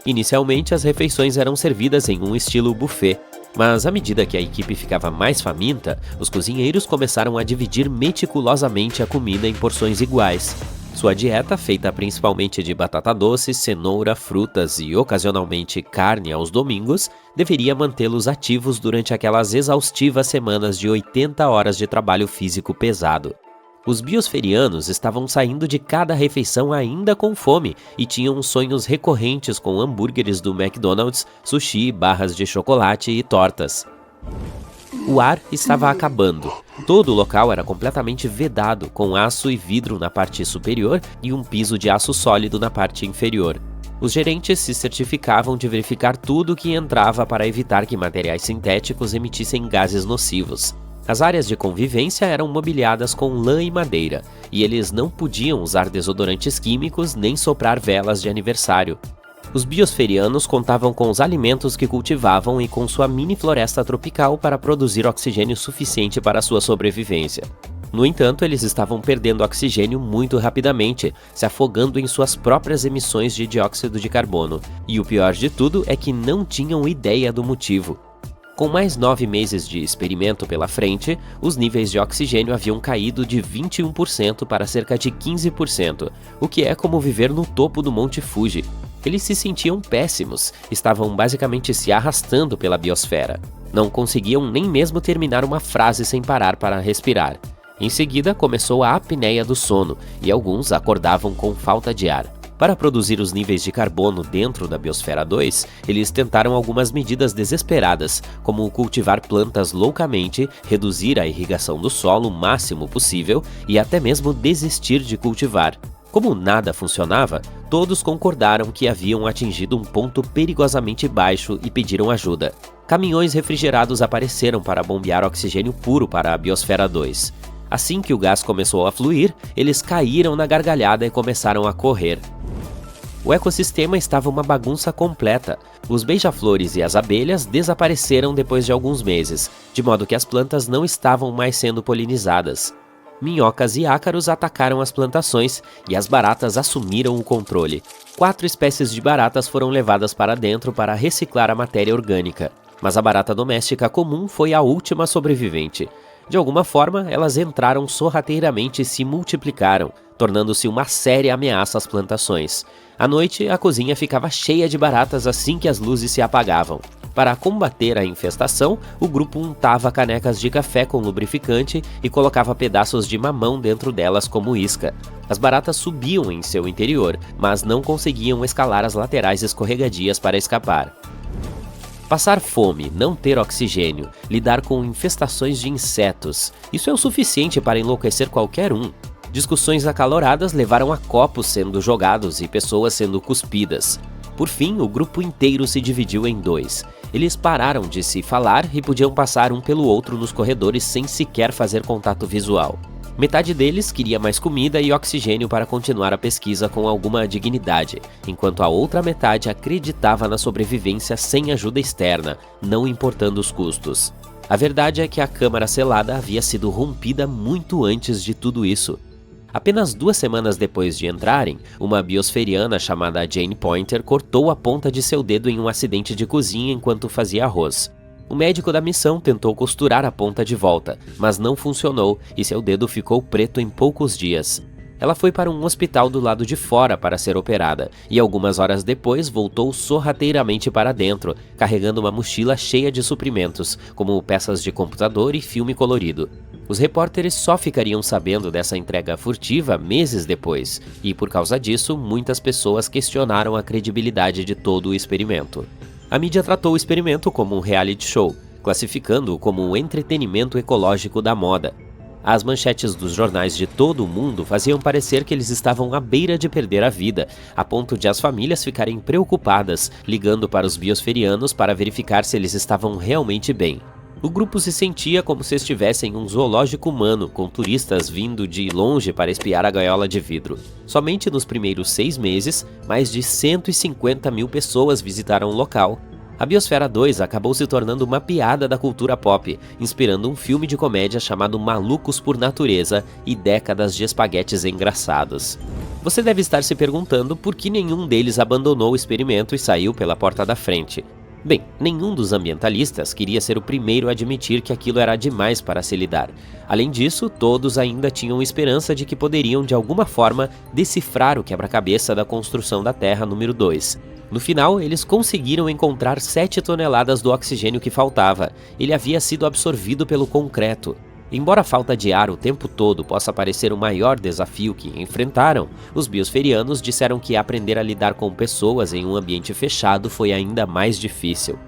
Speaker 1: Inicialmente, as refeições eram servidas em um estilo buffet, mas à medida que a equipe ficava mais faminta, os cozinheiros começaram a dividir meticulosamente a comida em porções iguais. Sua dieta, feita principalmente de batata doce, cenoura, frutas e ocasionalmente carne aos domingos, deveria mantê-los ativos durante aquelas exaustivas semanas de 80 horas de trabalho físico pesado. Os biosferianos estavam saindo de cada refeição ainda com fome e tinham sonhos recorrentes com hambúrgueres do McDonald's, sushi, barras de chocolate e tortas. O ar estava acabando. Todo o local era completamente vedado, com aço e vidro na parte superior e um piso de aço sólido na parte inferior. Os gerentes se certificavam de verificar tudo o que entrava para evitar que materiais sintéticos emitissem gases nocivos. As áreas de convivência eram mobiliadas com lã e madeira, e eles não podiam usar desodorantes químicos nem soprar velas de aniversário. Os biosferianos contavam com os alimentos que cultivavam e com sua mini floresta tropical para produzir oxigênio suficiente para sua sobrevivência. No entanto, eles estavam perdendo oxigênio muito rapidamente, se afogando em suas próprias emissões de dióxido de carbono. E o pior de tudo é que não tinham ideia do motivo. Com mais 9 meses de experimento pela frente, os níveis de oxigênio haviam caído de 21% para cerca de 15%, o que é como viver no topo do Monte Fuji. Eles se sentiam péssimos, estavam basicamente se arrastando pela biosfera. Não conseguiam nem mesmo terminar uma frase sem parar para respirar. Em seguida, começou a apneia do sono, e alguns acordavam com falta de ar. Para produzir os níveis de carbono dentro da Biosfera 2, eles tentaram algumas medidas desesperadas, como cultivar plantas loucamente, reduzir a irrigação do solo o máximo possível e até mesmo desistir de cultivar. Como nada funcionava, todos concordaram que haviam atingido um ponto perigosamente baixo e pediram ajuda. Caminhões refrigerados apareceram para bombear oxigênio puro para a Biosfera 2. Assim que o gás começou a fluir, eles caíram na gargalhada e começaram a correr. O ecossistema estava uma bagunça completa. Os beija-flores e as abelhas desapareceram depois de alguns meses, de modo que as plantas não estavam mais sendo polinizadas. Minhocas e ácaros atacaram as plantações e as baratas assumiram o controle. 4 espécies de baratas foram levadas para dentro para reciclar a matéria orgânica, mas a barata doméstica comum foi a última sobrevivente. De alguma forma, elas entraram sorrateiramente e se multiplicaram, tornando-se uma séria ameaça às plantações. À noite, a cozinha ficava cheia de baratas assim que as luzes se apagavam. Para combater a infestação, o grupo untava canecas de café com lubrificante e colocava pedaços de mamão dentro delas como isca. As baratas subiam em seu interior, mas não conseguiam escalar as laterais escorregadias para escapar. Passar fome, não ter oxigênio, lidar com infestações de insetos, isso é o suficiente para enlouquecer qualquer um. Discussões acaloradas levaram a copos sendo jogados e pessoas sendo cuspidas. Por fim, o grupo inteiro se dividiu em 2. Eles pararam de se falar e podiam passar um pelo outro nos corredores sem sequer fazer contato visual. Metade deles queria mais comida e oxigênio para continuar a pesquisa com alguma dignidade, enquanto a outra metade acreditava na sobrevivência sem ajuda externa, não importando os custos. A verdade é que a câmara selada havia sido rompida muito antes de tudo isso. Apenas 2 semanas depois de entrarem, uma biosferiana chamada Jane Pointer cortou a ponta de seu dedo em um acidente de cozinha enquanto fazia arroz. O médico da missão tentou costurar a ponta de volta, mas não funcionou e seu dedo ficou preto em poucos dias. Ela foi para um hospital do lado de fora para ser operada, e algumas horas depois voltou sorrateiramente para dentro, carregando uma mochila cheia de suprimentos, como peças de computador e filme colorido. Os repórteres só ficariam sabendo dessa entrega furtiva meses depois, e por causa disso, muitas pessoas questionaram a credibilidade de todo o experimento. A mídia tratou o experimento como um reality show, classificando-o como um entretenimento ecológico da moda. As manchetes dos jornais de todo o mundo faziam parecer que eles estavam à beira de perder a vida, a ponto de as famílias ficarem preocupadas, ligando para os biosferianos para verificar se eles estavam realmente bem. O grupo se sentia como se estivesse em um zoológico humano, com turistas vindo de longe para espiar a gaiola de vidro. Somente nos primeiros 6 meses, mais de 150 mil pessoas visitaram o local. A Biosfera 2 acabou se tornando uma piada da cultura pop, inspirando um filme de comédia chamado Malucos por Natureza e décadas de espaguetes engraçados. Você deve estar se perguntando por que nenhum deles abandonou o experimento e saiu pela porta da frente. Bem, nenhum dos ambientalistas queria ser o primeiro a admitir que aquilo era demais para se lidar. Além disso, todos ainda tinham esperança de que poderiam de alguma forma decifrar o quebra-cabeça da construção da Terra número 2. No final, eles conseguiram encontrar 7 toneladas do oxigênio que faltava. Ele havia sido absorvido pelo concreto. Embora a falta de ar o tempo todo possa parecer o maior desafio que enfrentaram, os biosferianos disseram que aprender a lidar com pessoas em um ambiente fechado foi ainda mais difícil.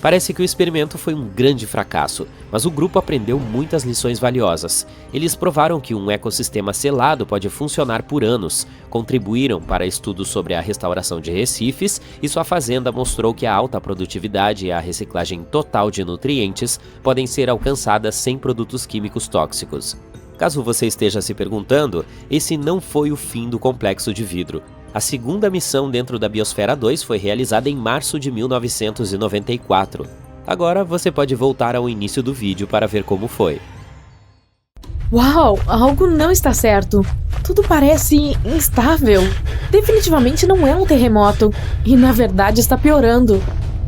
Speaker 1: Parece que o experimento foi um grande fracasso, mas o grupo aprendeu muitas lições valiosas. Eles provaram que um ecossistema selado pode funcionar por anos, contribuíram para estudos sobre a restauração de recifes e sua fazenda mostrou que a alta produtividade e a reciclagem total de nutrientes podem ser alcançadas sem produtos químicos tóxicos. Caso você esteja se perguntando, esse não foi o fim do complexo de vidro. A segunda missão dentro da Biosfera 2 foi realizada em março de 1994. Agora você pode voltar ao início do vídeo para ver como foi.
Speaker 3: Uau, algo não está certo. Tudo parece instável. Definitivamente não é um terremoto. E na verdade está piorando.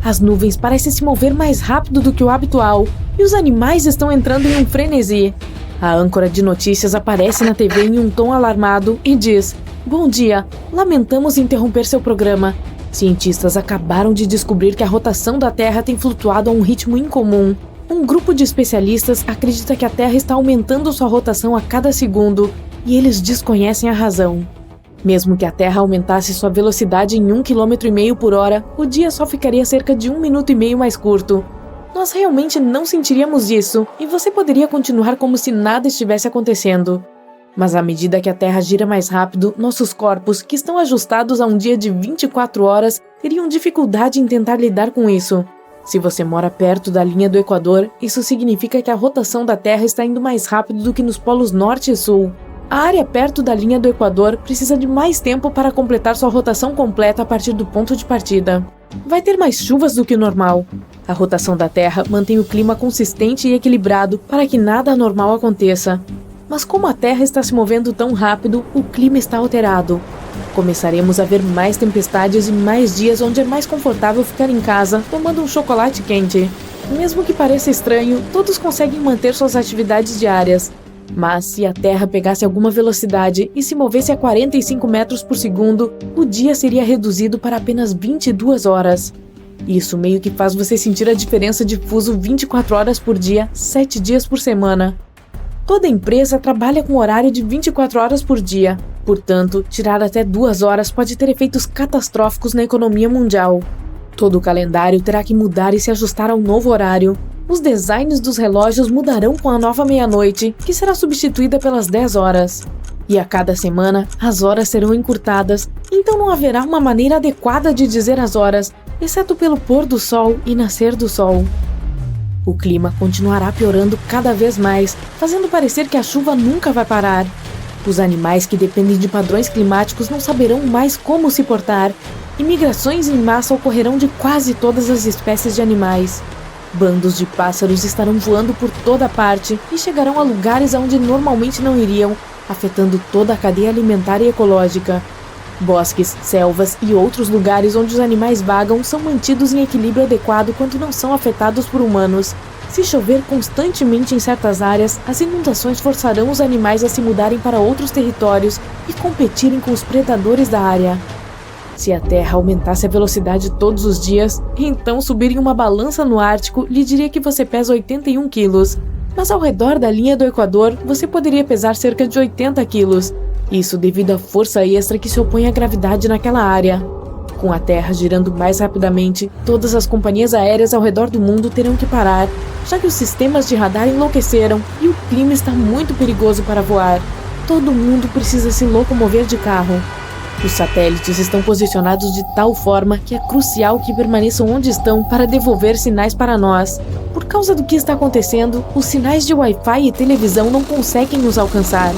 Speaker 3: As nuvens parecem se mover mais rápido do que o habitual. E os animais estão entrando em um frenesi. A âncora de notícias aparece na TV em um tom alarmado e diz: "Bom dia, lamentamos interromper seu programa. Cientistas acabaram de descobrir que a rotação da Terra tem flutuado a um ritmo incomum. Um grupo de especialistas acredita que a Terra está aumentando sua rotação a cada segundo e eles desconhecem a razão. Mesmo que a Terra aumentasse sua velocidade em 1,5 km por hora, o dia só ficaria cerca de 1,5 minutos mais curto. Nós realmente não sentiríamos isso e você poderia continuar como se nada estivesse acontecendo. Mas à medida que a Terra gira mais rápido, nossos corpos, que estão ajustados a um dia de 24 horas, teriam dificuldade em tentar lidar com isso. Se você mora perto da linha do Equador, isso significa que a rotação da Terra está indo mais rápido do que nos polos norte e sul. A área perto da linha do Equador precisa de mais tempo para completar sua rotação completa a partir do ponto de partida. Vai ter mais chuvas do que o normal. A rotação da Terra mantém o clima consistente e equilibrado para que nada anormal aconteça. Mas como a Terra está se movendo tão rápido, o clima está alterado. Começaremos a ver mais tempestades e mais dias onde é mais confortável ficar em casa tomando um chocolate quente. Mesmo que pareça estranho, todos conseguem manter suas atividades diárias. Mas se a Terra pegasse alguma velocidade e se movesse a 45 metros por segundo, o dia seria reduzido para apenas 22 horas. Isso meio que faz você sentir a diferença de fuso 24 horas por dia, 7 dias por semana. Toda empresa trabalha com horário de 24 horas por dia. Portanto, tirar até 2 horas pode ter efeitos catastróficos na economia mundial. Todo o calendário terá que mudar e se ajustar ao novo horário. Os designs dos relógios mudarão com a nova meia-noite, que será substituída pelas 10 horas. E a cada semana, as horas serão encurtadas, então não haverá uma maneira adequada de dizer as horas, exceto pelo pôr do sol e nascer do sol. O clima continuará piorando cada vez mais, fazendo parecer que a chuva nunca vai parar. Os animais que dependem de padrões climáticos não saberão mais como se portar. E migrações em massa ocorrerão de quase todas as espécies de animais. Bandos de pássaros estarão voando por toda parte e chegarão a lugares aonde normalmente não iriam, afetando toda a cadeia alimentar e ecológica. Bosques, selvas e outros lugares onde os animais vagam são mantidos em equilíbrio adequado quando não são afetados por humanos. Se chover constantemente em certas áreas, as inundações forçarão os animais a se mudarem para outros territórios e competirem com os predadores da área. Se a Terra aumentasse a velocidade todos os dias, então subir em uma balança no Ártico lhe diria que você pesa 81 quilos. Mas ao redor da linha do Equador, você poderia pesar cerca de 80 quilos. Isso devido à força extra que se opõe à gravidade naquela área. Com a Terra girando mais rapidamente, todas as companhias aéreas ao redor do mundo terão que parar, já que os sistemas de radar enlouqueceram e o clima está muito perigoso para voar. Todo mundo precisa se locomover de carro. Os satélites estão posicionados de tal forma que é crucial que permaneçam onde estão para devolver sinais para nós. Por causa do que está acontecendo, os sinais de Wi-Fi e televisão não conseguem nos alcançar.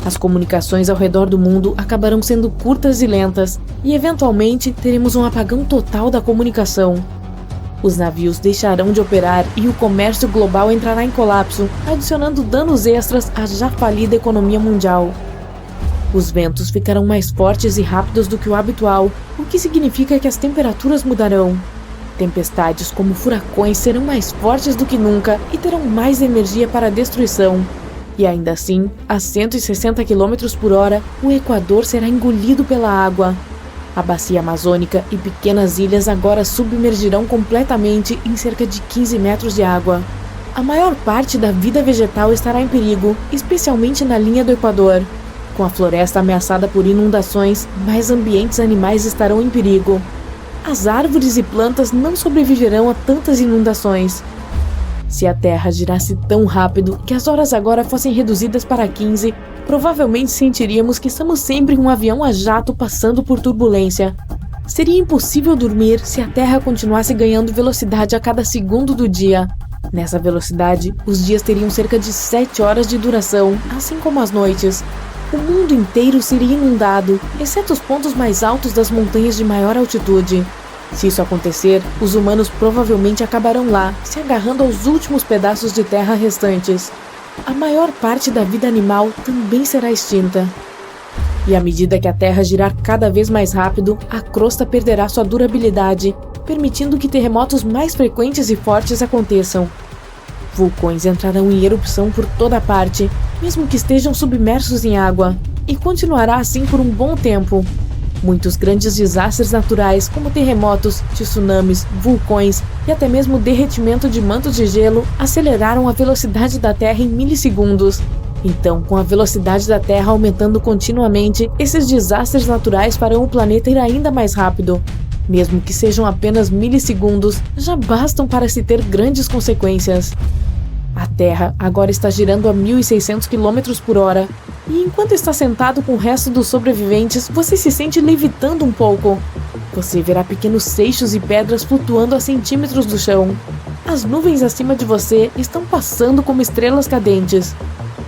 Speaker 3: As comunicações ao redor do mundo acabarão sendo curtas e lentas, e eventualmente teremos um apagão total da comunicação. Os navios deixarão de operar e o comércio global entrará em colapso, adicionando danos extras à já falida economia mundial. Os ventos ficarão mais fortes e rápidos do que o habitual, o que significa que as temperaturas mudarão. Tempestades como furacões serão mais fortes do que nunca e terão mais energia para a destruição. E ainda assim, a 160 km por hora, o Equador será engolido pela água. A bacia amazônica e pequenas ilhas agora submergirão completamente em cerca de 15 metros de água. a maior parte da vida vegetal estará em perigo, especialmente na linha do Equador. Com a floresta ameaçada por inundações, mais ambientes animais estarão em perigo. As árvores e plantas não sobreviverão a tantas inundações. Se a Terra girasse tão rápido que as horas agora fossem reduzidas para 15, provavelmente sentiríamos que estamos sempre em um avião a jato passando por turbulência. Seria impossível dormir se a Terra continuasse ganhando velocidade a cada segundo do dia. Nessa velocidade, os dias teriam cerca de 7 horas de duração, assim como as noites. O mundo inteiro seria inundado, exceto os pontos mais altos das montanhas de maior altitude. Se isso acontecer, os humanos provavelmente acabarão lá, se agarrando aos últimos pedaços de terra restantes. A maior parte da vida animal também será extinta. E à medida que a Terra girar cada vez mais rápido, a crosta perderá sua durabilidade, permitindo que terremotos mais frequentes e fortes aconteçam. Vulcões entrarão em erupção por toda parte, mesmo que estejam submersos em água, e continuará assim por um bom tempo. Muitos grandes desastres naturais, como terremotos, tsunamis, vulcões e até mesmo o derretimento de mantos de gelo, aceleraram a velocidade da Terra em milissegundos. Então, com a velocidade da Terra aumentando continuamente, esses desastres naturais farão o planeta ir ainda mais rápido. Mesmo que sejam apenas milissegundos, já bastam para se ter grandes consequências. A Terra agora está girando a 1.600 km por hora, e enquanto está sentado com o resto dos sobreviventes, você se sente levitando um pouco. Você verá pequenos seixos e pedras flutuando a centímetros do chão. As nuvens acima de você estão passando como estrelas cadentes.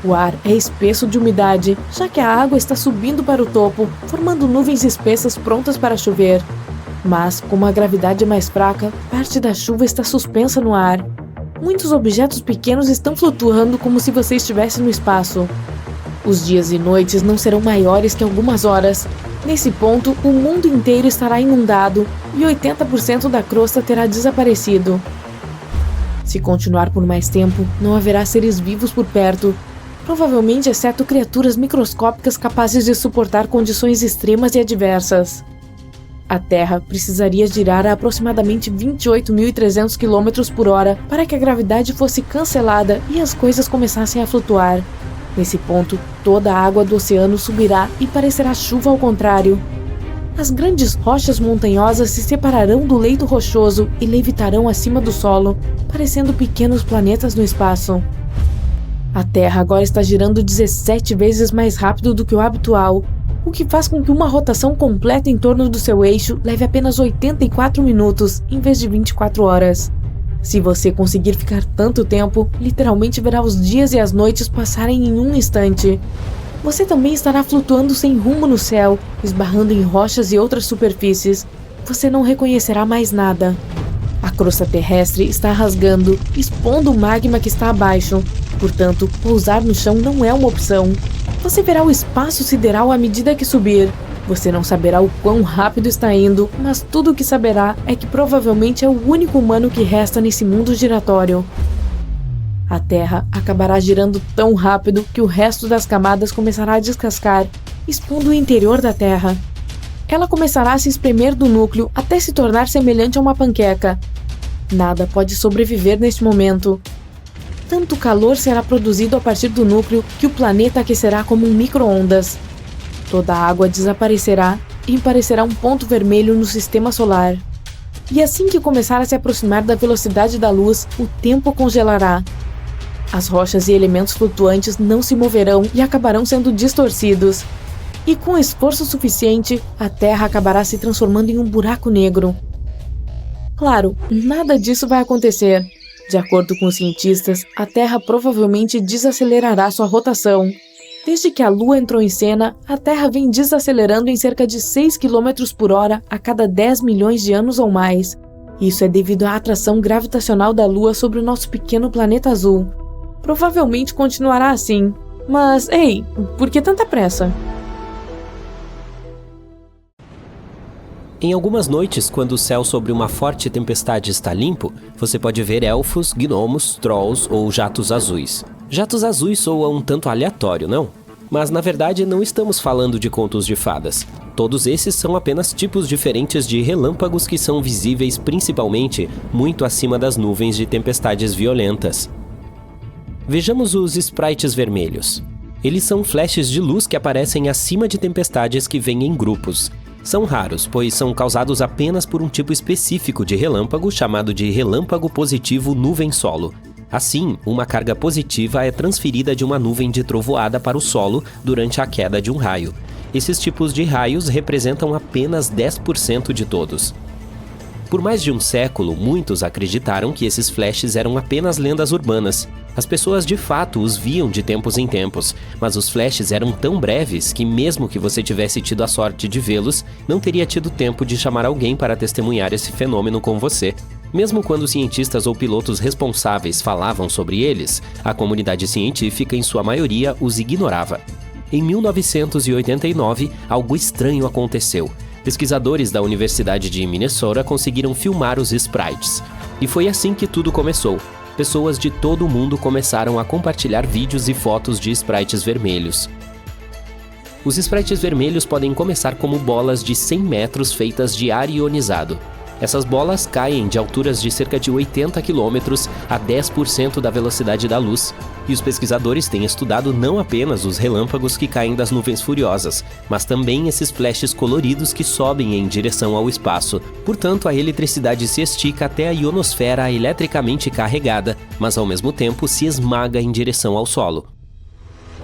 Speaker 3: O ar é espesso de umidade, já que a água está subindo para o topo, formando nuvens espessas prontas para chover. Mas, como a gravidade é mais fraca, parte da chuva está suspensa no ar. Muitos objetos pequenos estão flutuando como se você estivesse no espaço. Os dias e noites não serão maiores que algumas horas. Nesse ponto, o mundo inteiro estará inundado e 80% da crosta terá desaparecido. Se continuar por mais tempo, não haverá seres vivos por perto, provavelmente exceto criaturas microscópicas capazes de suportar condições extremas e adversas. A Terra precisaria girar a aproximadamente 28.300 km por hora para que a gravidade fosse cancelada e as coisas começassem a flutuar. Nesse ponto, toda a água do oceano subirá e parecerá chuva ao contrário. As grandes rochas montanhosas se separarão do leito rochoso e levitarão acima do solo, parecendo pequenos planetas no espaço. A Terra agora está girando 17 vezes mais rápido do que o habitual, o que faz com que uma rotação completa em torno do seu eixo leve apenas 84 minutos, em vez de 24 horas. Se você conseguir ficar tanto tempo, literalmente verá os dias e as noites passarem em um instante. Você também estará flutuando sem rumo no céu, esbarrando em rochas e outras superfícies. Você não reconhecerá mais nada. A crosta terrestre está rasgando, expondo o magma que está abaixo. Portanto, pousar no chão não é uma opção. Você verá o espaço sideral à medida que subir. Você não saberá o quão rápido está indo, mas tudo o que saberá é que provavelmente é o único humano que resta nesse mundo giratório. A Terra acabará girando tão rápido que o resto das camadas começará a descascar, expondo o interior da Terra. Ela começará a se espremer do núcleo até se tornar semelhante a uma panqueca. Nada pode sobreviver neste momento. Tanto calor será produzido a partir do núcleo que o planeta aquecerá como um micro-ondas. Toda a água desaparecerá e parecerá um ponto vermelho no sistema solar. E assim que começar a se aproximar da velocidade da luz, o tempo congelará. As rochas e elementos flutuantes não se moverão e acabarão sendo distorcidos. E com esforço suficiente, a Terra acabará se transformando em um buraco negro. Claro, nada disso vai acontecer. De acordo com os cientistas, a Terra provavelmente desacelerará sua rotação. Desde que a Lua entrou em cena, a Terra vem desacelerando em cerca de 6 km por hora a cada 10 milhões de anos ou mais. Isso é devido à atração gravitacional da Lua sobre o nosso pequeno planeta azul. Provavelmente continuará assim. Mas, ei, por que tanta pressa?
Speaker 1: Em algumas noites, quando o céu sobre uma forte tempestade está limpo, você pode ver elfos, gnomos, trolls ou jatos azuis. Jatos azuis soa um tanto aleatório, não? Mas na verdade não estamos falando de contos de fadas. Todos esses são apenas tipos diferentes de relâmpagos que são visíveis principalmente muito acima das nuvens de tempestades violentas. Vejamos os sprites vermelhos. Eles são flashes de luz que aparecem acima de tempestades que vêm em grupos. São raros, pois são causados apenas por um tipo específico de relâmpago chamado de relâmpago positivo nuvem-solo. Assim, uma carga positiva é transferida de uma nuvem de trovoada para o solo durante a queda de um raio. Esses tipos de raios representam apenas 10% de todos. Por mais de um século, muitos acreditaram que esses flashes eram apenas lendas urbanas. As pessoas de fato os viam de tempos em tempos, mas os flashes eram tão breves que mesmo que você tivesse tido a sorte de vê-los, não teria tido tempo de chamar alguém para testemunhar esse fenômeno com você. Mesmo quando cientistas ou pilotos responsáveis falavam sobre eles, a comunidade científica, em sua maioria, os ignorava. Em 1989, algo estranho aconteceu. Pesquisadores da Universidade de Minnesota conseguiram filmar os sprites. E foi assim que tudo começou. Pessoas de todo o mundo começaram a compartilhar vídeos e fotos de sprites vermelhos. Os sprites vermelhos podem começar como bolas de 100 metros feitas de ar ionizado. Essas bolas caem de alturas de cerca de 80 km a 10% da velocidade da luz. E os pesquisadores têm estudado não apenas os relâmpagos que caem das nuvens furiosas, mas também esses flashes coloridos que sobem em direção ao espaço. Portanto, a eletricidade se estica até a ionosfera eletricamente carregada, mas ao mesmo tempo se esmaga em direção ao solo.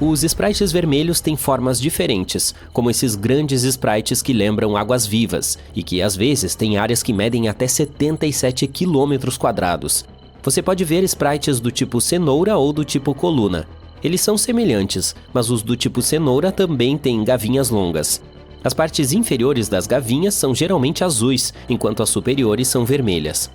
Speaker 1: Os sprites vermelhos têm formas diferentes, como esses grandes sprites que lembram águas vivas e que às vezes têm áreas que medem até 77 km². Você pode ver sprites do tipo cenoura ou do tipo coluna. Eles são semelhantes, mas os do tipo cenoura também têm gavinhas longas. As partes inferiores das gavinhas são geralmente azuis, enquanto as superiores são vermelhas.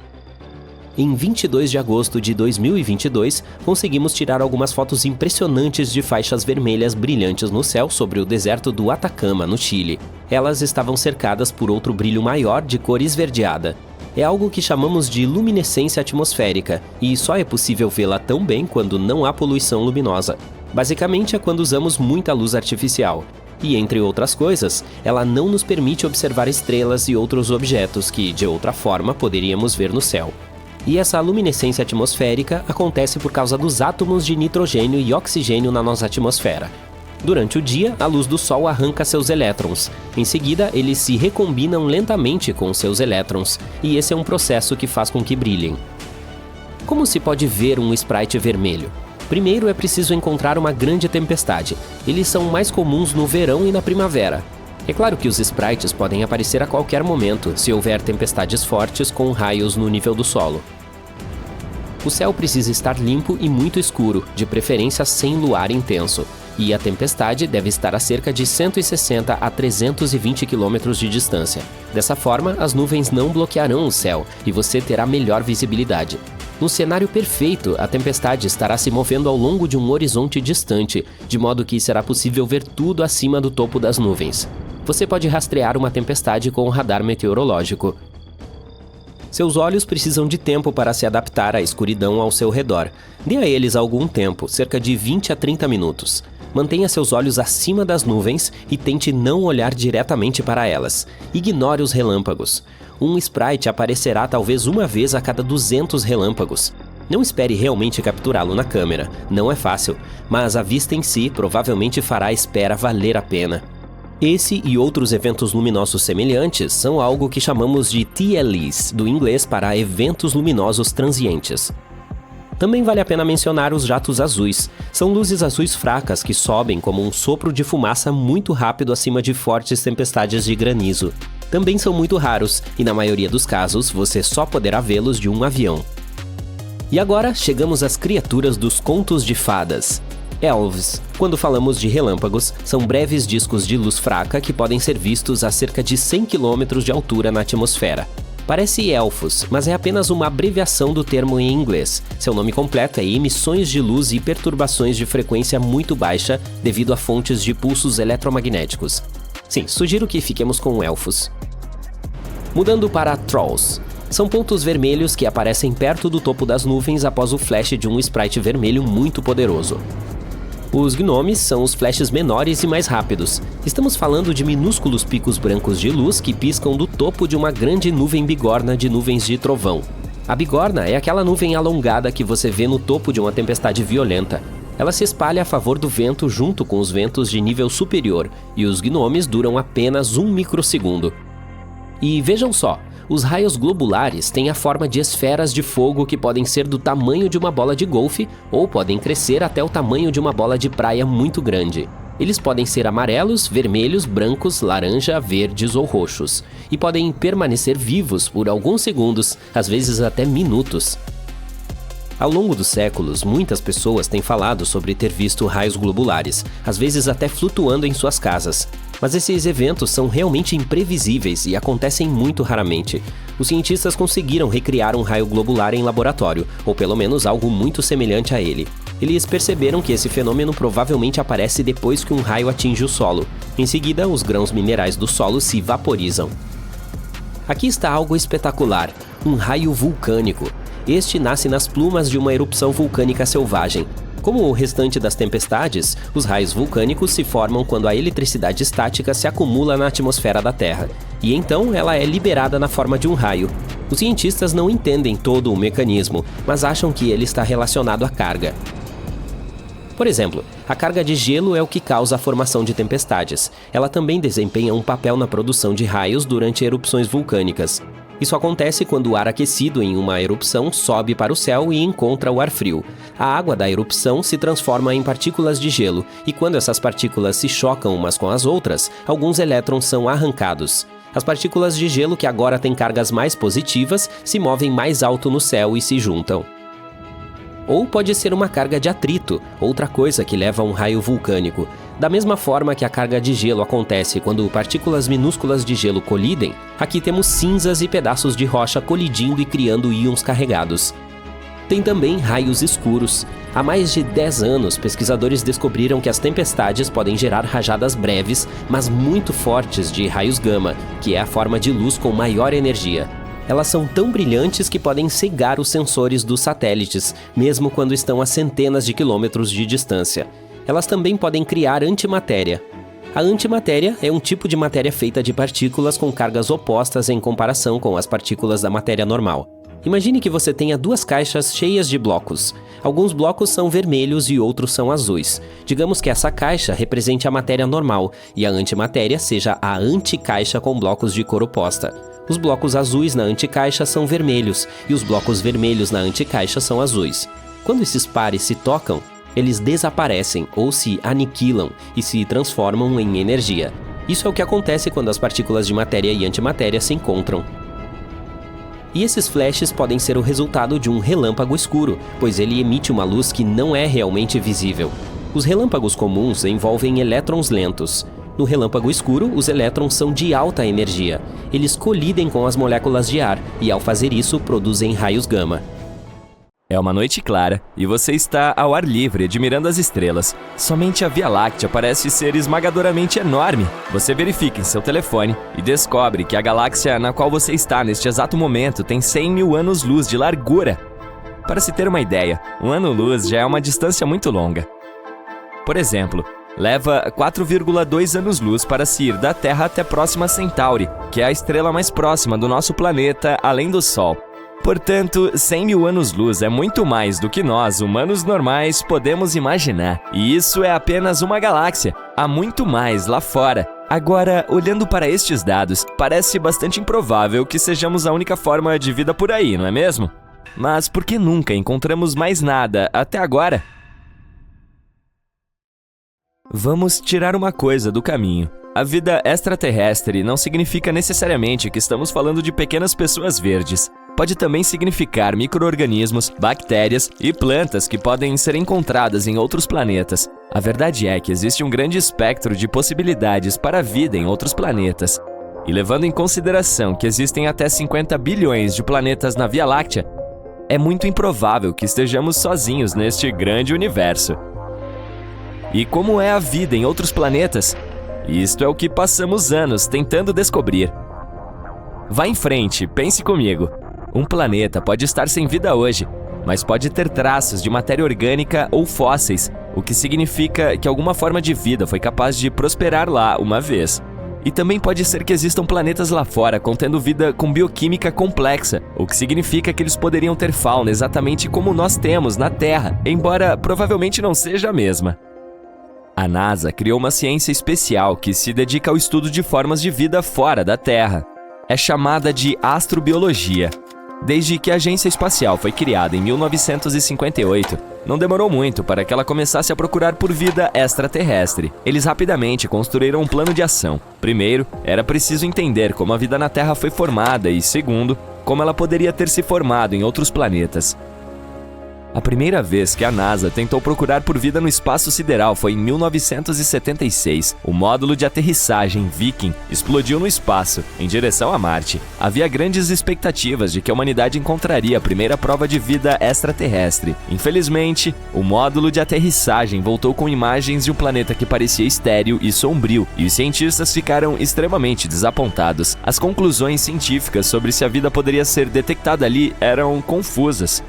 Speaker 1: Em 22 de agosto de 2022, conseguimos tirar algumas fotos impressionantes de faixas vermelhas brilhantes no céu sobre o deserto do Atacama, no Chile. Elas estavam cercadas por outro brilho maior de cor esverdeada. É algo que chamamos de luminescência atmosférica, e só é possível vê-la tão bem quando não há poluição luminosa. Basicamente é quando usamos muita luz artificial. E, entre outras coisas, ela não nos permite observar estrelas e outros objetos que, de outra forma, poderíamos ver no céu. E essa luminescência atmosférica acontece por causa dos átomos de nitrogênio e oxigênio na nossa atmosfera. Durante o dia, a luz do Sol arranca seus elétrons. Em seguida, eles se recombinam lentamente com seus elétrons, e esse é um processo que faz com que brilhem. Como se pode ver um sprite vermelho? Primeiro é preciso encontrar uma grande tempestade. Eles são mais comuns no verão e na primavera. É claro que os sprites podem aparecer a qualquer momento, se houver tempestades fortes com raios no nível do solo. O céu precisa estar limpo e muito escuro, de preferência sem luar intenso. E a tempestade deve estar a cerca de 160 a 320 km de distância. Dessa forma, as nuvens não bloquearão o céu e você terá melhor visibilidade. No cenário perfeito, a tempestade estará se movendo ao longo de um horizonte distante, de modo que será possível ver tudo acima do topo das nuvens. Você pode rastrear uma tempestade com o radar meteorológico. Seus olhos precisam de tempo para se adaptar à escuridão ao seu redor. Dê a eles algum tempo, cerca de 20 a 30 minutos. Mantenha seus olhos acima das nuvens e tente não olhar diretamente para elas. Ignore os relâmpagos. Um sprite aparecerá talvez uma vez a cada 200 relâmpagos. Não espere realmente capturá-lo na câmera, não é fácil, mas a vista em si provavelmente fará a espera valer a pena. Esse e outros eventos luminosos semelhantes são algo que chamamos de TLEs, do inglês para eventos luminosos transientes. Também vale a pena mencionar os jatos azuis. São luzes azuis fracas que sobem como um sopro de fumaça muito rápido acima de fortes tempestades de granizo. Também são muito raros e, na maioria dos casos, você só poderá vê-los de um avião. E agora chegamos às criaturas dos contos de fadas. Elves. Quando falamos de relâmpagos, são breves discos de luz fraca que podem ser vistos a cerca de 100 km de altura na atmosfera. Parece elfos, mas é apenas uma abreviação do termo em inglês. Seu nome completo é emissões de luz e perturbações de frequência muito baixa devido a fontes de pulsos eletromagnéticos. Sim, sugiro que fiquemos com elfos. Mudando para Trolls. São pontos vermelhos que aparecem perto do topo das nuvens após o flash de um sprite vermelho muito poderoso. Os gnomes são os flashes menores e mais rápidos. Estamos falando de minúsculos picos brancos de luz que piscam do topo de uma grande nuvem bigorna de nuvens de trovão. A bigorna é aquela nuvem alongada que você vê no topo de uma tempestade violenta. Ela se espalha a favor do vento junto com os ventos de nível superior, e os gnomes duram apenas 1 microsegundo. E vejam só, os raios globulares têm a forma de esferas de fogo que podem ser do tamanho de uma bola de golfe ou podem crescer até o tamanho de uma bola de praia muito grande. Eles podem ser amarelos, vermelhos, brancos, laranja, verdes ou roxos, e podem permanecer vivos por alguns segundos, às vezes até minutos. Ao longo dos séculos, muitas pessoas têm falado sobre ter visto raios globulares, às vezes até flutuando em suas casas. Mas esses eventos são realmente imprevisíveis e acontecem muito raramente. Os cientistas conseguiram recriar um raio globular em laboratório, ou pelo menos algo muito semelhante a ele. Eles perceberam que esse fenômeno provavelmente aparece depois que um raio atinge o solo. Em seguida, os grãos minerais do solo se vaporizam. Aqui está algo espetacular, um raio vulcânico. Este nasce nas plumas de uma erupção vulcânica selvagem. Como o restante das tempestades, os raios vulcânicos se formam quando a eletricidade estática se acumula na atmosfera da Terra, e então ela é liberada na forma de um raio. Os cientistas não entendem todo o mecanismo, mas acham que ele está relacionado à carga. Por exemplo, a carga de gelo é o que causa a formação de tempestades. Ela também desempenha um papel na produção de raios durante erupções vulcânicas. Isso acontece quando o ar aquecido em uma erupção sobe para o céu e encontra o ar frio. A água da erupção se transforma em partículas de gelo, e quando essas partículas se chocam umas com as outras, alguns elétrons são arrancados. As partículas de gelo que agora têm cargas mais positivas se movem mais alto no céu e se juntam. Ou pode ser uma carga de atrito, outra coisa que leva a um raio vulcânico. Da mesma forma que a carga de gelo acontece quando partículas minúsculas de gelo colidem, aqui temos cinzas e pedaços de rocha colidindo e criando íons carregados. Tem também raios escuros. Há mais de 10 anos, pesquisadores descobriram que as tempestades podem gerar rajadas breves, mas muito fortes de raios gama, que é a forma de luz com maior energia. Elas são tão brilhantes que podem cegar os sensores dos satélites, mesmo quando estão a centenas de quilômetros de distância. Elas também podem criar antimatéria. A antimatéria é um tipo de matéria feita de partículas com cargas opostas em comparação com as partículas da matéria normal. Imagine que você tenha 2 caixas cheias de blocos. Alguns blocos são vermelhos e outros são azuis. Digamos que essa caixa represente a matéria normal e a antimatéria seja a anticaixa com blocos de cor oposta. Os blocos azuis na anticaixa são vermelhos e os blocos vermelhos na anticaixa são azuis. Quando esses pares se tocam, eles desaparecem ou se aniquilam e se transformam em energia. Isso é o que acontece quando as partículas de matéria e antimatéria se encontram. E esses flashes podem ser o resultado de um relâmpago escuro, pois ele emite uma luz que não é realmente visível. Os relâmpagos comuns envolvem elétrons lentos. No relâmpago escuro, os elétrons são de alta energia. Eles colidem com as moléculas de ar e, ao fazer isso, produzem raios gama.
Speaker 4: É uma noite clara e você está ao ar livre, admirando as estrelas. Somente a Via Láctea parece ser esmagadoramente enorme. Você verifica em seu telefone e descobre que a galáxia na qual você está neste exato momento tem 100 mil anos-luz de largura. Para se ter uma ideia, um ano-luz já é uma distância muito longa. Por exemplo, leva 4,2 anos-luz para se ir da Terra até Próxima Centauri, que é a estrela mais próxima do nosso planeta, além do Sol. Portanto, 100 mil anos-luz é muito mais do que nós, humanos normais, podemos imaginar. E isso é apenas uma galáxia. Há muito mais lá fora. Agora, olhando para estes dados, parece bastante improvável que sejamos a única forma de vida por aí, não é mesmo? Mas por que nunca encontramos mais nada até agora? Vamos tirar uma coisa do caminho. A vida extraterrestre não significa necessariamente que estamos falando de pequenas pessoas verdes. Pode também significar micro-organismos, bactérias e plantas que podem ser encontradas em outros planetas. A verdade é que existe um grande espectro de possibilidades para a vida em outros planetas. E levando em consideração que existem até 50 bilhões de planetas na Via Láctea, é muito improvável que estejamos sozinhos neste grande universo. E como é a vida em outros planetas? Isto é o que passamos anos tentando descobrir. Vá em frente, pense comigo. Um planeta pode estar sem vida hoje, mas pode ter traços de matéria orgânica ou fósseis, o que significa que alguma forma de vida foi capaz de prosperar lá uma vez. E também pode ser que existam planetas lá fora contendo vida com bioquímica complexa, o que significa que eles poderiam ter fauna exatamente como nós temos na Terra, embora provavelmente não seja a mesma. A NASA criou uma ciência especial que se dedica ao estudo de formas de vida fora da Terra. É chamada de astrobiologia. Desde que a Agência Espacial foi criada em 1958, não demorou muito para que ela começasse a procurar por vida extraterrestre. Eles rapidamente construíram um plano de ação. Primeiro, era preciso entender como a vida na Terra foi formada e, segundo, como ela poderia ter se formado em outros planetas. A primeira vez que a NASA tentou procurar por vida no espaço sideral foi em 1976. O módulo de aterrissagem Viking explodiu no espaço, em direção a Marte. Havia grandes expectativas de que a humanidade encontraria a primeira prova de vida extraterrestre. Infelizmente, o módulo de aterrissagem voltou com imagens de um planeta que parecia estéril e sombrio, e os cientistas ficaram extremamente desapontados. As conclusões científicas sobre se a vida poderia ser detectada ali eram confusas.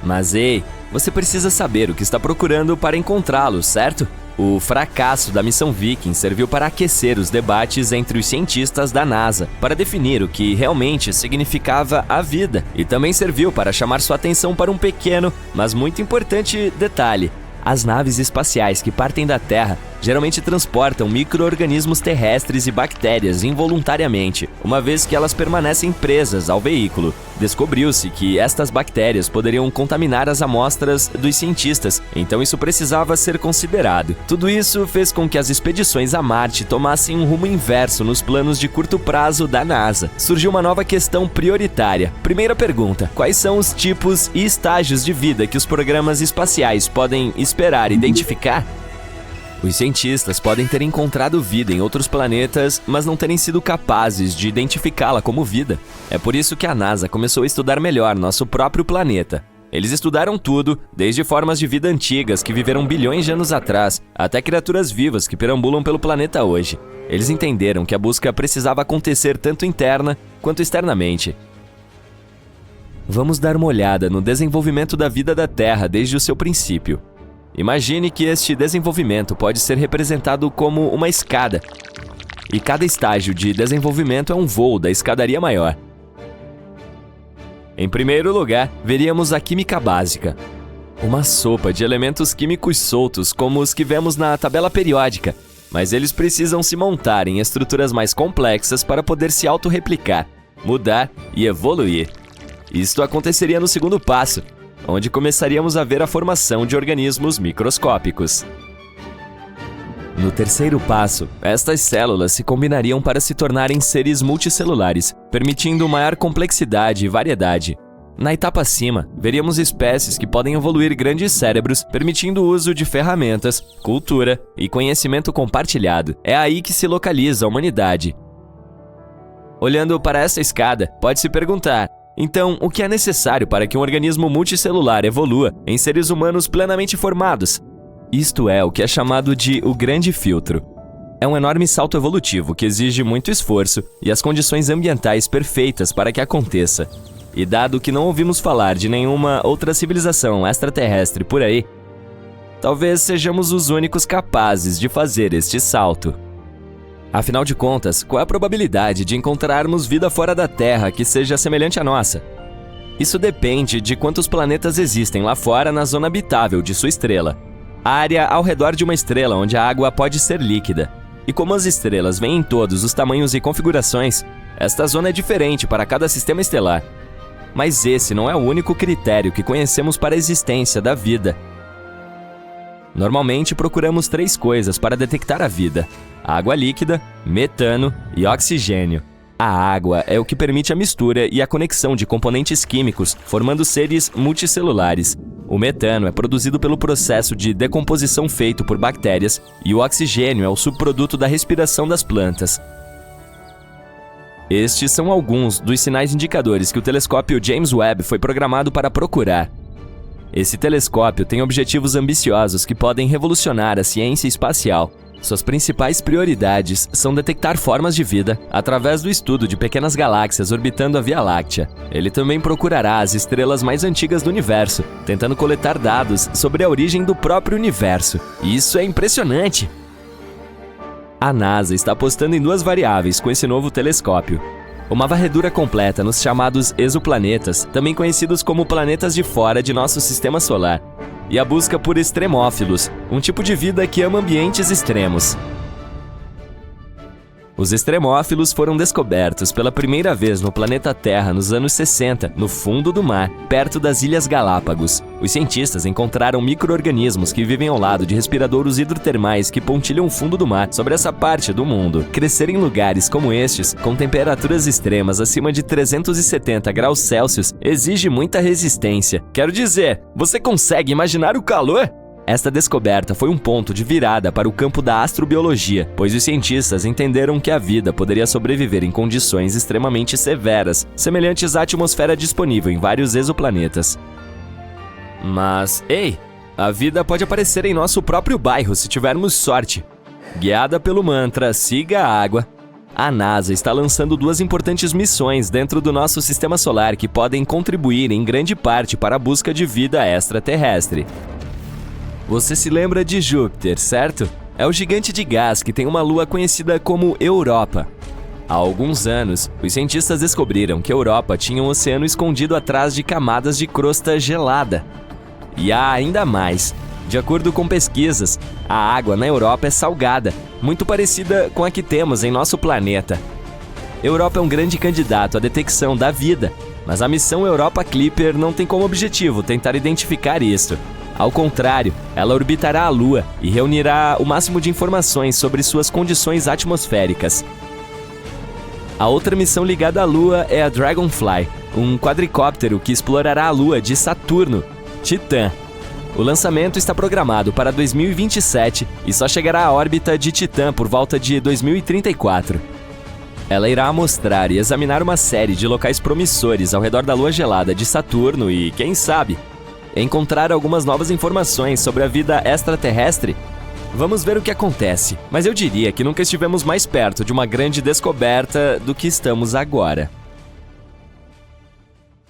Speaker 4: Mas ei, você precisa saber o que está procurando para encontrá-lo, certo? O fracasso da missão Viking serviu para aquecer os debates entre os cientistas da NASA, para definir o que realmente significava a vida, e também serviu para chamar sua atenção para um pequeno, mas muito importante detalhe. As naves espaciais que partem da Terra geralmente transportam micro-organismos terrestres e bactérias involuntariamente, uma vez que elas permanecem presas ao veículo. Descobriu-se que estas bactérias poderiam contaminar as amostras dos cientistas, então isso precisava ser considerado. Tudo isso fez com que as expedições a Marte tomassem um rumo inverso nos planos de curto prazo da NASA. Surgiu uma nova questão prioritária. Primeira pergunta: quais são os tipos e estágios de vida que os programas espaciais podem esperar identificar? Os cientistas podem ter encontrado vida em outros planetas, mas não terem sido capazes de identificá-la como vida. É por isso que a NASA começou a estudar melhor nosso próprio planeta. Eles estudaram tudo, desde formas de vida antigas que viveram bilhões de anos atrás, até criaturas vivas que perambulam pelo planeta hoje. Eles entenderam que a busca precisava acontecer tanto interna quanto externamente. Vamos dar uma olhada no desenvolvimento da vida da Terra desde o seu princípio. Imagine que este desenvolvimento pode ser representado como uma escada, e cada estágio de desenvolvimento é um voo da escadaria maior. Em primeiro lugar, veríamos a química básica, uma sopa de elementos químicos soltos como os que vemos na tabela periódica, mas eles precisam se montar em estruturas mais complexas para poder se autorreplicar, mudar e evoluir. Isto aconteceria no segundo passo, onde começaríamos a ver a formação de organismos microscópicos. No terceiro passo, estas células se combinariam para se tornarem seres multicelulares, permitindo maior complexidade e variedade. Na etapa acima, veríamos espécies que podem evoluir grandes cérebros, permitindo o uso de ferramentas, cultura e conhecimento compartilhado. É aí que se localiza a humanidade. Olhando para essa escada, pode se perguntar: então, o que é necessário para que um organismo multicelular evolua em seres humanos plenamente formados? Isto é o que é chamado de o grande filtro. É um enorme salto evolutivo que exige muito esforço e as condições ambientais perfeitas para que aconteça. E dado que não ouvimos falar de nenhuma outra civilização extraterrestre por aí, talvez sejamos os únicos capazes de fazer este salto. Afinal de contas, qual é a probabilidade de encontrarmos vida fora da Terra que seja semelhante à nossa? Isso depende de quantos planetas existem lá fora na zona habitável de sua estrela, a área ao redor de uma estrela onde a água pode ser líquida. E como as estrelas vêm em todos os tamanhos e configurações, esta zona é diferente para cada sistema estelar. Mas esse não é o único critério que conhecemos para a existência da vida. Normalmente procuramos 3 coisas para detectar a vida: água líquida, metano e oxigênio. A água é o que permite a mistura e a conexão de componentes químicos, formando seres multicelulares. O metano é produzido pelo processo de decomposição feito por bactérias e o oxigênio é o subproduto da respiração das plantas. Estes são alguns dos sinais indicadores que o telescópio James Webb foi programado para procurar. Esse telescópio tem objetivos ambiciosos que podem revolucionar a ciência espacial. Suas principais prioridades são detectar formas de vida através do estudo de pequenas galáxias orbitando a Via Láctea. Ele também procurará as estrelas mais antigas do universo, tentando coletar dados sobre a origem do próprio universo. Isso é impressionante! A NASA está apostando em duas variáveis com esse novo telescópio. Uma varredura completa nos chamados exoplanetas, também conhecidos como planetas de fora de nosso sistema solar, e a busca por extremófilos, um tipo de vida que ama ambientes extremos. Os extremófilos foram descobertos pela primeira vez no planeta Terra nos anos 60, no fundo do mar, perto das Ilhas Galápagos. Os cientistas encontraram micro-organismos que vivem ao lado de respiradouros hidrotermais que pontilham o fundo do mar sobre essa parte do mundo. Crescer em lugares como estes, com temperaturas extremas acima de 370 graus Celsius, exige muita resistência. Quero dizer, você consegue imaginar o calor? Esta descoberta foi um ponto de virada para o campo da astrobiologia, pois os cientistas entenderam que a vida poderia sobreviver em condições extremamente severas, semelhantes à atmosfera disponível em vários exoplanetas. Mas, ei, a vida pode aparecer em nosso próprio bairro se tivermos sorte. Guiada pelo mantra Siga a Água, a NASA está lançando duas importantes missões dentro do nosso sistema solar que podem contribuir em grande parte para a busca de vida extraterrestre. Você se lembra de Júpiter, certo? É o gigante de gás que tem uma lua conhecida como Europa. Há alguns anos, os cientistas descobriram que a Europa tinha um oceano escondido atrás de camadas de crosta gelada. E há ainda mais. De acordo com pesquisas, a água na Europa é salgada, muito parecida com a que temos em nosso planeta. Europa é um grande candidato à detecção da vida, mas a missão Europa Clipper não tem como objetivo tentar identificar isso. Ao contrário, ela orbitará a Lua e reunirá o máximo de informações sobre suas condições atmosféricas. A outra missão ligada à Lua é a Dragonfly, um quadricóptero que explorará a Lua de Saturno, Titã. O lançamento está programado para 2027 e só chegará à órbita de Titã por volta de 2034. Ela irá mostrar e examinar uma série de locais promissores ao redor da Lua gelada de Saturno e, quem sabe, encontrar algumas novas informações sobre a vida extraterrestre? Vamos ver o que acontece, mas eu diria que nunca estivemos mais perto de uma grande descoberta do que estamos agora.